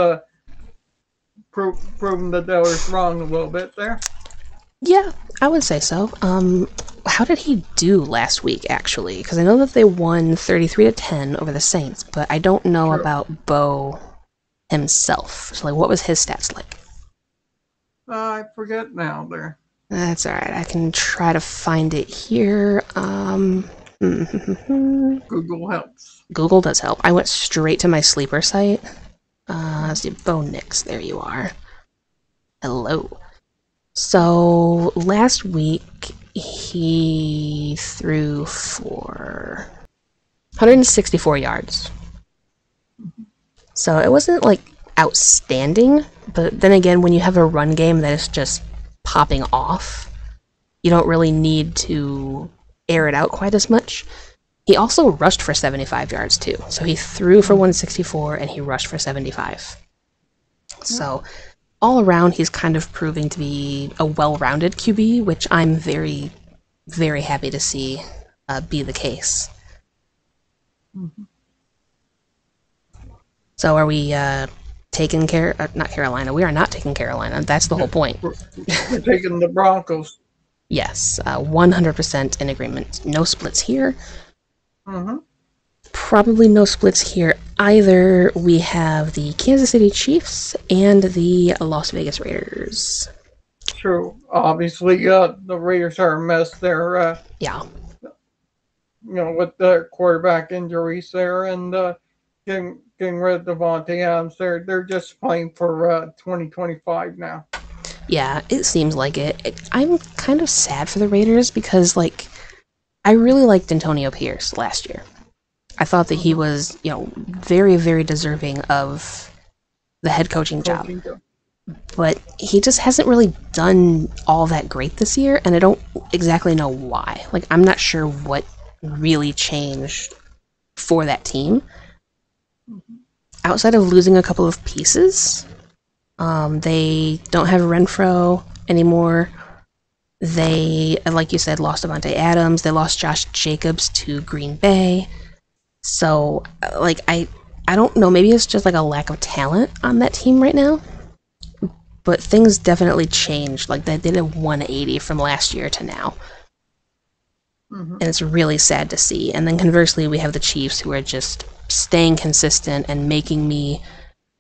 proven the doubters wrong a little bit there. Yeah, I would say so. How did he do last week, actually? Because I know that they won 33-10 over the Saints, but I don't know about Bo himself. So, like, what was his stats like? I forget now there. That's alright. I can try to find it here. Google helps. Google does help. I went straight to my sleeper site. Let's see, Bo Nix. There you are. Hello. So, last week, he threw for 164 yards. So, it wasn't, like, outstanding, but then again, when you have a run game that is just popping off, you don't really need to air it out quite as much. He also rushed for 75 yards, too. So, he threw for 164, and he rushed for 75. So, all around, he's kind of proving to be a well-rounded QB, which I'm very, very happy to see be the case. So are we taking not Carolina? We are not taking Carolina. That's the whole point. We're taking the Broncos. Yes, 100% in agreement. No splits here. Probably no splits here either. We have the Kansas City Chiefs and the Las Vegas Raiders. True. Obviously, the Raiders are a mess there. Yeah. With the quarterback injuries there and getting rid of Devontae Adams, they're just playing for 2025 now. Yeah, it seems like it. I'm kind of sad for the Raiders because, like, I really liked Antonio Pierce last year. I thought that he was, very, very deserving of the head coaching job. But he just hasn't really done all that great this year, and I don't exactly know why. Like, I'm not sure what really changed for that team. Outside of losing a couple of pieces, they don't have Renfro anymore. They, like you said, lost Devontae Adams. They lost Josh Jacobs to Green Bay. So, like, I don't know. Maybe it's just like a lack of talent on that team right now. But things definitely changed. Like, they did a 180 from last year to now. And it's really sad to see. And then conversely, we have the Chiefs, who are just staying consistent and making me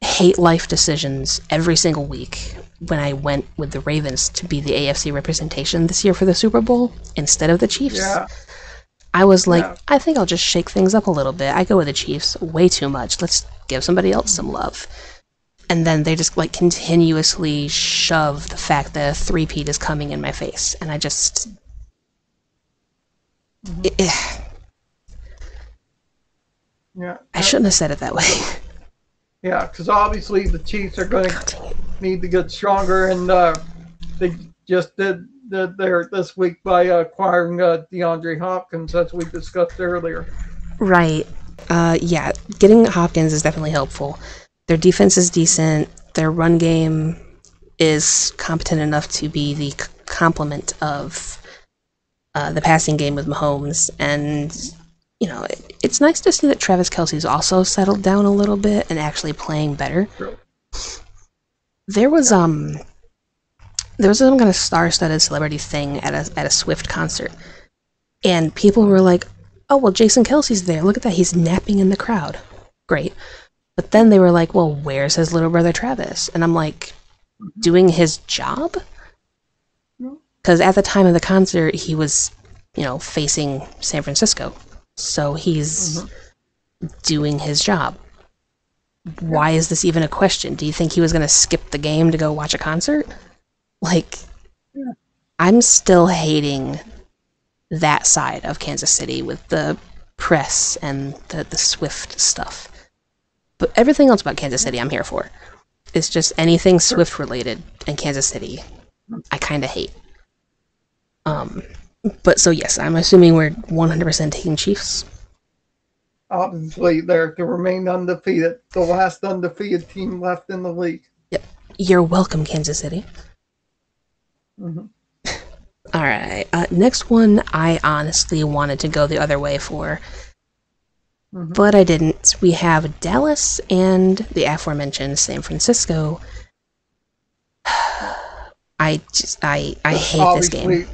hate life decisions every single week. When I went with the Ravens to be the AFC representation this year for the Super Bowl instead of the Chiefs, I was like, I think I'll just shake things up a little bit. I go with the Chiefs way too much. Let's give somebody else some love. And then they just like continuously shove the fact that a three-peat is coming in my face. And I just... I shouldn't have said it that way. Yeah, because obviously the Chiefs are going to need to get stronger, and they just did there this week by acquiring DeAndre Hopkins, as we discussed earlier. Right. Yeah, getting Hopkins is definitely helpful. Their defense is decent. Their run game is competent enough to be the complement of the passing game with Mahomes. And, it's nice to see that Travis Kelce's also settled down a little bit and actually playing better. True. There was some kind of star-studded celebrity thing at a Swift concert. And people were like, oh, well, Jason Kelce's there. Look at that. He's napping in the crowd. Great. But then they were like, well, where's his little brother Travis? And I'm like, doing his job? Because at the time of the concert, he was, facing San Francisco. So he's doing his job. Why is this even a question? Do you think he was going to skip the game to go watch a concert? Like, I'm still hating that side of Kansas City with the press and the Swift stuff. But everything else about Kansas City I'm here for. It's just anything Swift related in Kansas City I kind of hate. But so yes, I'm assuming we're 100% taking Chiefs. Obviously, they're to remain undefeated. The last undefeated team left in the league. Yep. You're welcome, Kansas City. All right. Next one, I honestly wanted to go the other way for, but I didn't. We have Dallas and the aforementioned San Francisco. I hate this game.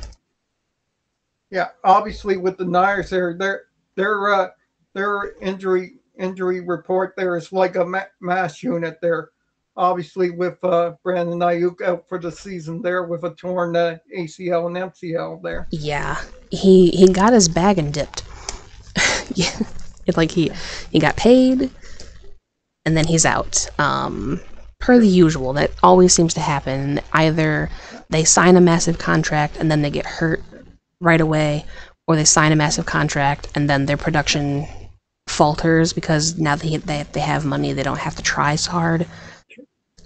Yeah, obviously with the Niners, their injury report there is like a mass unit there. Obviously with Brandon Ayuk out for the season there with a torn ACL and MCL there. Yeah, he got his bag and dipped. Yeah, it's like he got paid, and then he's out. Per the usual, that always seems to happen. Either they sign a massive contract and then they get hurt right away, or they sign a massive contract and then their production falters because now they have money, they don't have to try so hard.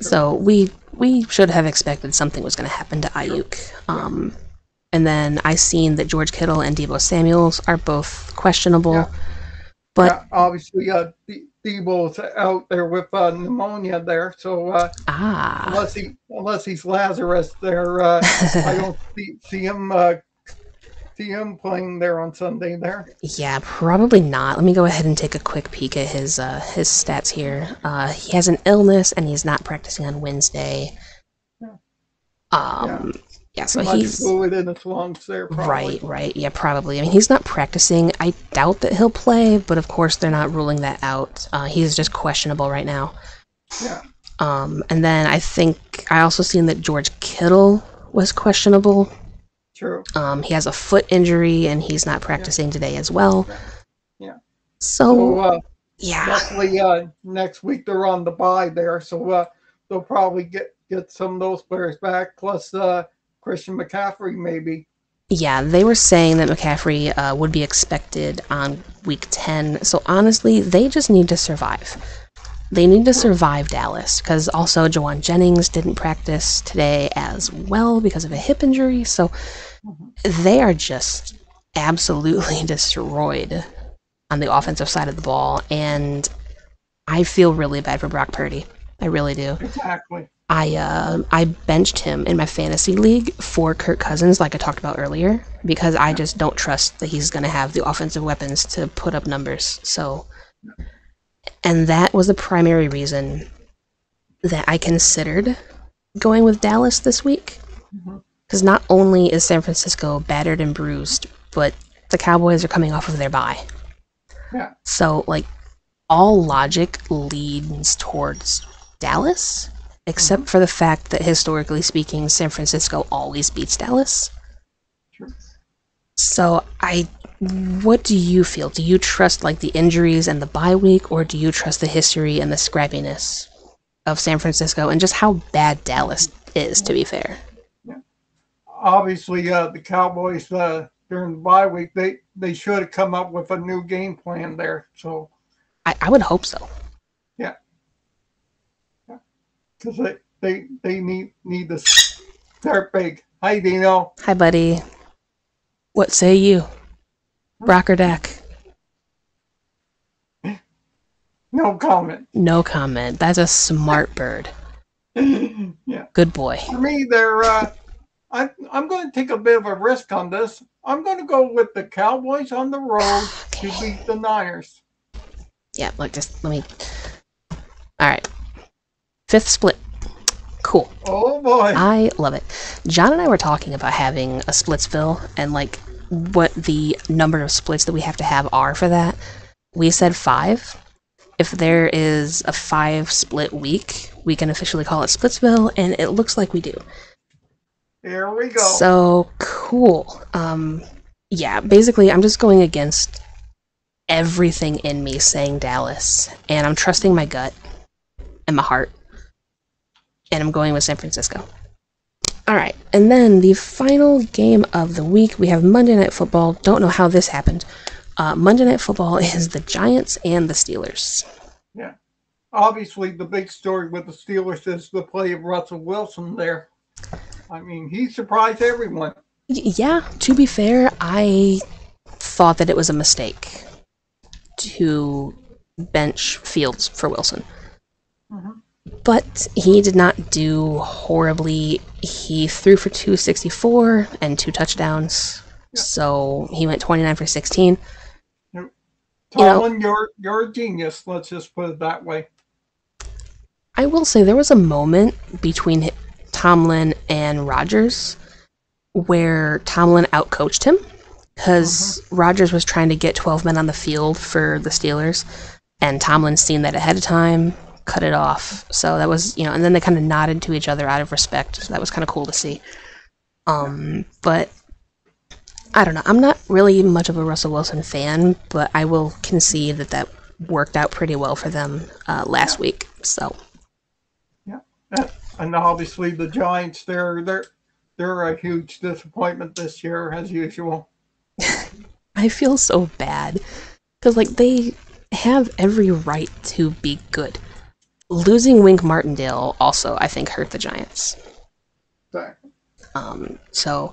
So we should have expected something was going to happen to Ayuk. And then I seen that George Kittle and Deebo Samuels are both questionable. But obviously Deebo's out there with pneumonia there, so unless he's Lazarus there, I don't see him playing there on Sunday there. Yeah, probably not. Let me go ahead and take a quick peek at his stats here. He has an illness and he's not practicing on Wednesday. So he's fluid in his lungs there. Probably. Right. Yeah, probably. I mean, he's not practicing. I doubt that he'll play, but of course they're not ruling that out. He's just questionable right now. Yeah. And then I think I also seen that George Kittle was questionable. True. He has a foot injury and he's not practicing today as well. Yeah. So luckily, next week they're on the bye there, so they'll probably get some of those players back. Plus, Christian McCaffrey maybe. Yeah, they were saying that McCaffrey would be expected on week 10. So honestly, they just need to survive. They need to survive Dallas, because also Jawan Jennings didn't practice today as well because of a hip injury. So they are just absolutely destroyed on the offensive side of the ball. And I feel really bad for Brock Purdy. I really do. Exactly. I benched him in my fantasy league for Kirk Cousins, like I talked about earlier, because I just don't trust that he's going to have the offensive weapons to put up numbers. So, and that was the primary reason that I considered going with Dallas this week. Because not only is San Francisco battered and bruised, but the Cowboys are coming off of their bye. Yeah. So, like, all logic leads towards Dallas, except for the fact that historically speaking, San Francisco always beats Dallas. Sure. So what do you feel? Do you trust like the injuries and the bye week, or do you trust the history and the scrappiness of San Francisco and just how bad Dallas is, to be fair? Yeah. Obviously, the Cowboys during the bye week, they should have come up with a new game plan there. So I would hope so. Yeah. Because they need to start big. Hi, Dino. Hi, buddy. What say you? Brock or Dak? No comment. No comment. That's a smart bird. Yeah. Good boy. For me, I'm going to take a bit of a risk on this. I'm going to go with the Cowboys on the road to beat the Niners. Yeah, look, just let me... Alright. 5th split. Cool. Oh, boy. I love it. John and I were talking about having a Splitsville and, like, what the number of splits that we have to have are for that. We said 5. If there is a 5-split week, we can officially call it Splitsville, and it looks like we do. Here we go. So, cool. Yeah, basically, I'm just going against everything in me saying Dallas, and I'm trusting my gut and my heart, and I'm going with San Francisco. Alright, and then the final game of the week, we have Monday Night Football. Don't know how this happened. Monday Night Football is the Giants and the Steelers. Yeah. Obviously, the big story with the Steelers is the play of Russell Wilson there. I mean, he surprised everyone. Yeah, to be fair, I thought that it was a mistake to bench Fields for Wilson. But he did not do horribly. He threw for 264 and 2 touchdowns. Yeah. So he went 29 for 16. Tomlin, you're a genius. Let's just put it that way. I will say there was a moment between Tomlin and Rodgers where Tomlin outcoached him because Rodgers was trying to get 12 men on the field for the Steelers, and Tomlin seen that ahead of time, cut it off. So that was, and then they kind of nodded to each other out of respect. So that was kind of cool to see. But I don't know. I'm not really much of a Russell Wilson fan, but I will concede that worked out pretty well for them last week. So. Yeah, and obviously the Giants, they're a huge disappointment this year as usual. I feel so bad because they have every right to be good. Losing Wink Martindale also, I think, hurt the Giants. Exactly. So,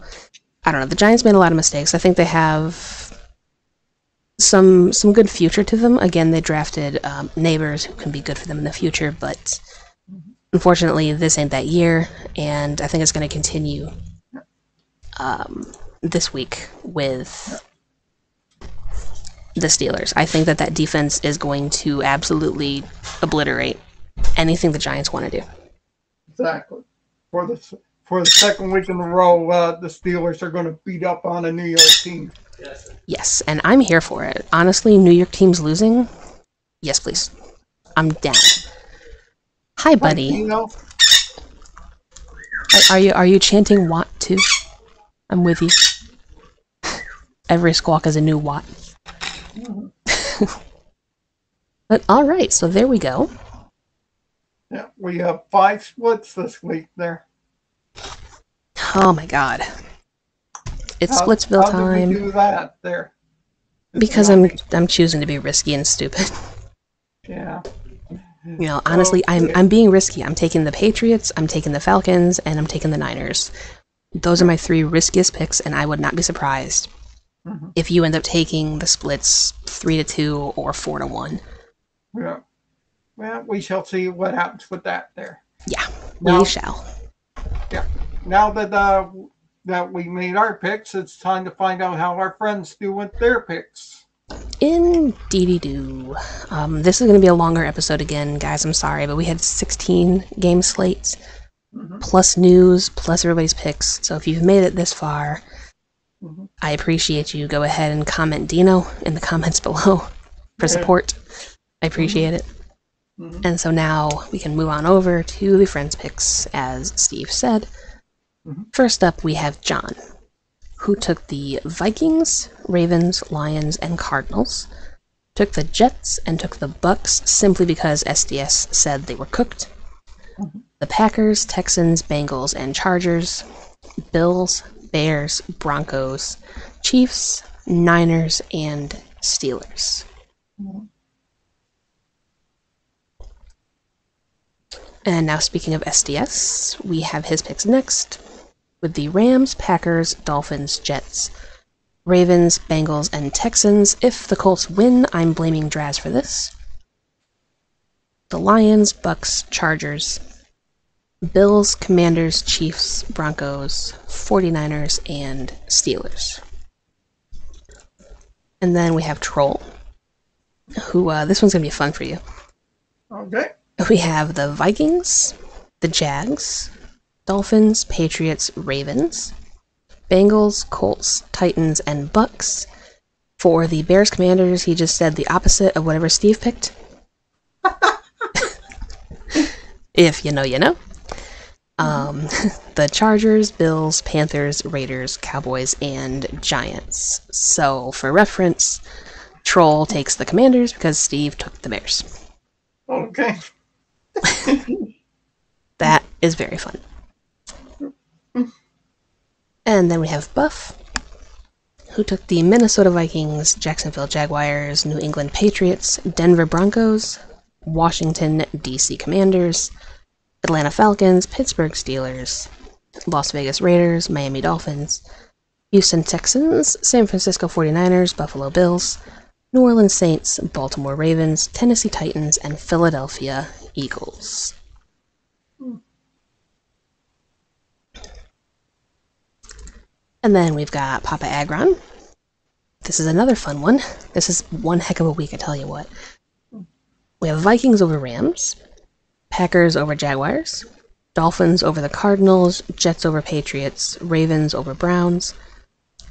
I don't know. The Giants made a lot of mistakes. I think they have some good future to them. Again, they drafted Neighbors who can be good for them in the future, but unfortunately, this ain't that year, and I think it's going to continue this week with the Steelers. I think that defense is going to absolutely obliterate anything the Giants want to do. Exactly. For the second week in a row, the Steelers are going to beat up on a New York team. Yes, and I'm here for it. Honestly, New York teams losing? Yes, please. I'm down. Hi, buddy. Are you chanting Watt too? I'm with you. Every squawk is a new Watt. But all right, so there we go. Yeah, we have 5 splits this week there. Oh my god. It's Splitsville how time. Did we do that there? Because I'm choosing to be risky and stupid. Yeah. You know, honestly, Okay. I'm being risky. I'm taking the Patriots, I'm taking the Falcons, and I'm taking the Niners. Those are my 3 riskiest picks, and I would not be surprised if you end up taking the splits 3-2 or 4-1. Yeah. Well, we shall see what happens with that there. Yeah, now, we shall. Yeah. Now that we made our picks, it's time to find out how our friends do with their picks. Indeedy-doo. This is going to be a longer episode again, guys. I'm sorry, but we had 16 game slates, plus news, plus everybody's picks. So if you've made it this far, I appreciate you. Go ahead and comment Dino in the comments below for support. I appreciate it. And so now we can move on over to the friends picks, as Steve said. First up, we have John, who took the Vikings, Ravens, Lions, and Cardinals, took the Jets, and took the BUCS simply because SDS said they were cooked, the Packers, Texans, Bengals, and Chargers, Bills, Bears, Broncos, Chiefs, Niners, and Steelers. And now speaking of SDS, we have his picks next, with the Rams, Packers, Dolphins, Jets, Ravens, Bengals, and Texans. If the Colts win, I'm blaming Draz for this. The Lions, Bucks, Chargers, Bills, Commanders, Chiefs, Broncos, 49ers, and Steelers. And then we have Troll, who, this one's going to be fun for you. Okay. We have the Vikings, the Jags, Dolphins, Patriots, Ravens, Bengals, Colts, Titans, and Bucks. For the Bears Commanders, he just said the opposite of whatever Steve picked. If you know, you know. The Chargers, Bills, Panthers, Raiders, Cowboys, and Giants. So, for reference, Troll takes the Commanders because Steve took the Bears. Okay. That is very fun. And then we have Buff, who took the Minnesota Vikings, Jacksonville Jaguars, New England Patriots, Denver Broncos, Washington, D.C. Commanders, Atlanta Falcons, Pittsburgh Steelers, Las Vegas Raiders, Miami Dolphins, Houston Texans, San Francisco 49ers, Buffalo Bills, New Orleans Saints, Baltimore Ravens, Tennessee Titans, and Philadelphia Eagles. And then we've got Papa Agron. This is another fun one. This is one heck of a week, I tell you what. We have Vikings over Rams, Packers over Jaguars, Dolphins over the Cardinals, Jets over Patriots, Ravens over Browns,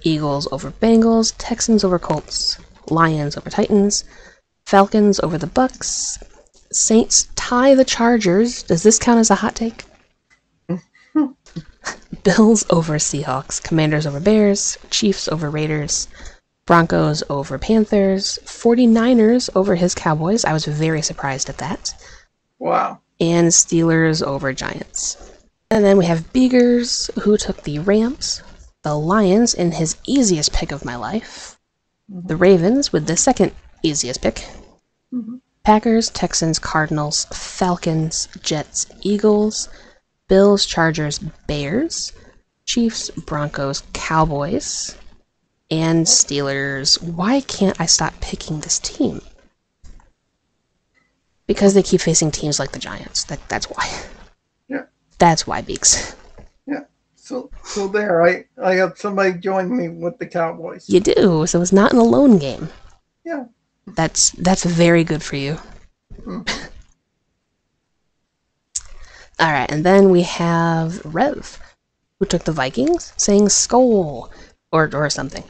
Eagles over Bengals, Texans over Colts, Lions over Titans, Falcons over the Bucks, Saints tie the Chargers. Does this count as a hot take? Bills over Seahawks, Commanders over Bears, Chiefs over Raiders, Broncos over Panthers, 49ers over his Cowboys. I was very surprised at that. Wow. And Steelers over Giants. And then we have Beegers, who took the Rams, the Lions in his easiest pick of my life, the Ravens with the second easiest pick, Packers, Texans, Cardinals, Falcons, Jets, Eagles, Bills, Chargers, Bears, Chiefs, Broncos, Cowboys, and Steelers. Why can't I stop picking this team? Because they keep facing teams like the Giants. That's why. Yeah. That's why, Beaks. Yeah. So there, I have somebody join me with the Cowboys. You do, so it's not an alone game. Yeah. That's very good for you. Alright, and then we have Rev, who took the Vikings, saying Skull, or something.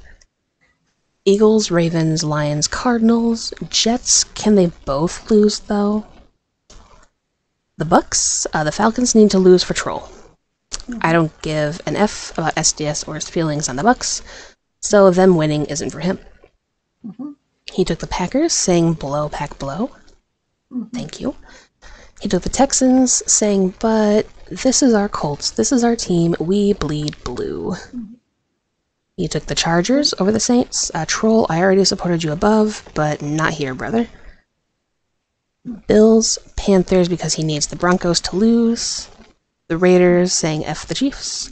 Eagles, Ravens, Lions, Cardinals, Jets. Can they both lose, though? The Bucks, the Falcons need to lose for Troll. I don't give an F about SDS or his feelings on the Bucks, so them winning isn't for him. He took the Packers, saying blow, pack, blow. Thank you. He took the Texans, saying, but this is our Colts, this is our team, we bleed blue. You took the Chargers over the Saints. Troll, I already supported you above, but not here, brother. Bills, Panthers, because he needs the Broncos to lose. The Raiders, saying F the Chiefs.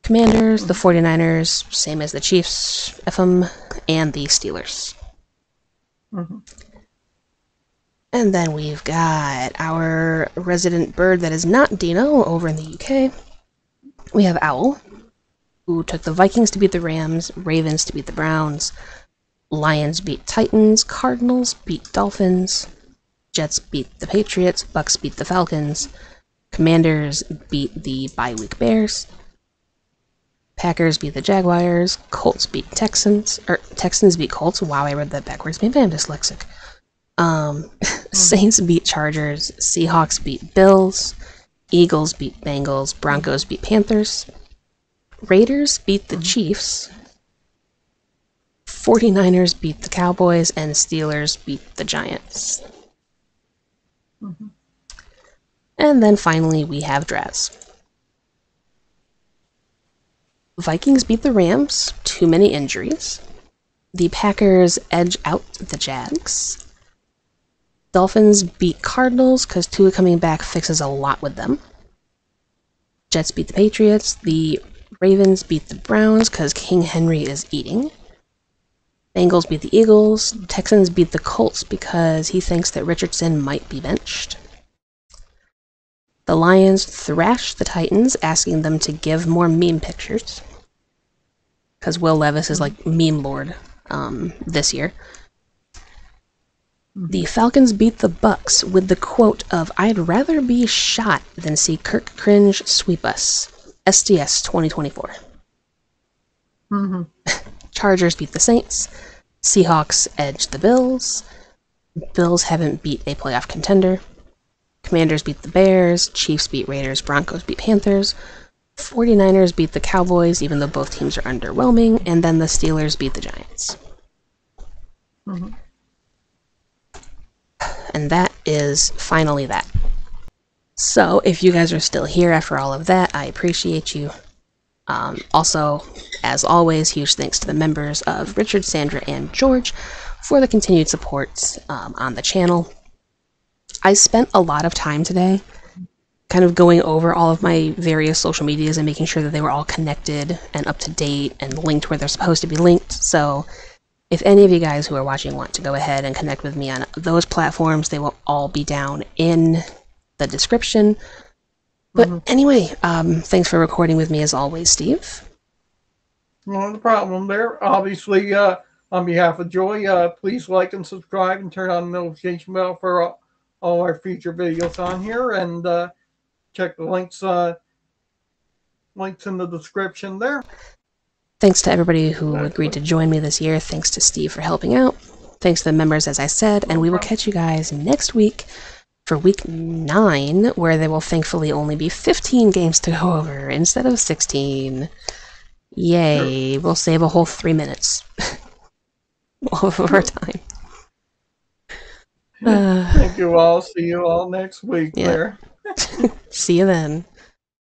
Commanders, the 49ers, same as the Chiefs, F them, and the Steelers. And then we've got our resident bird that is not Dino over in the UK. We have Owl, who took the Vikings to beat the Rams, Ravens to beat the Browns, Lions beat Titans, Cardinals beat Dolphins, Jets beat the Patriots, BUCS beat the Falcons, Commanders beat the bye-week Bears, Packers beat the Jaguars, Colts beat Texans, Texans beat Colts. Wow, I read that backwards. Maybe I'm dyslexic. Saints beat Chargers, Seahawks beat Bills, Eagles beat Bengals, Broncos beat Panthers, Raiders beat the Chiefs, 49ers beat the Cowboys, and Steelers beat the Giants. And then finally we have Draz. Vikings beat the Rams, too many injuries. The Packers edge out the Jags. Dolphins beat Cardinals, because Tua coming back fixes a lot with them. Jets beat the Patriots. The Ravens beat the Browns, because King Henry is eating. Bengals beat the Eagles. Texans beat the Colts, because he thinks that Richardson might be benched. The Lions thrashed the Titans, asking them to give more meme pictures. Because Will Levis is like meme lord this year. The Falcons beat the BUCS with the quote of, "I'd rather be shot than see Kirk Cringe sweep us. SDS 2024. Chargers beat the Saints. Seahawks edged the Bills. Bills haven't beat a playoff contender. Commanders beat the Bears. Chiefs beat Raiders. Broncos beat Panthers. 49ers beat the Cowboys, even though both teams are underwhelming. And then the Steelers beat the Giants. And that is finally that. So, if you guys are still here after all of that, I appreciate you. Also, as always, huge thanks to the members of Richard, Sandra, and George for the continued support on the channel. I spent a lot of time today kind of going over all of my various social medias and making sure that they were all connected and up to date and linked where they're supposed to be linked. So if any of you guys who are watching want to go ahead and connect with me on those platforms, they will all be down in the description. But anyway, thanks for recording with me as always, Steve. No problem there. Obviously, on behalf of Joy, please like and subscribe and turn on the notification bell for all our future videos on here. And check the links in the description there. Thanks to everybody who agreed to join me this year. Thanks to Steve for helping out. Thanks to the members, as I said. And we will catch you guys next week for week 9, where there will thankfully only be 15 games to go over instead of 16. Yay. We'll save a whole 3 minutes of our time. Thank you all. See you all next week there. See you then.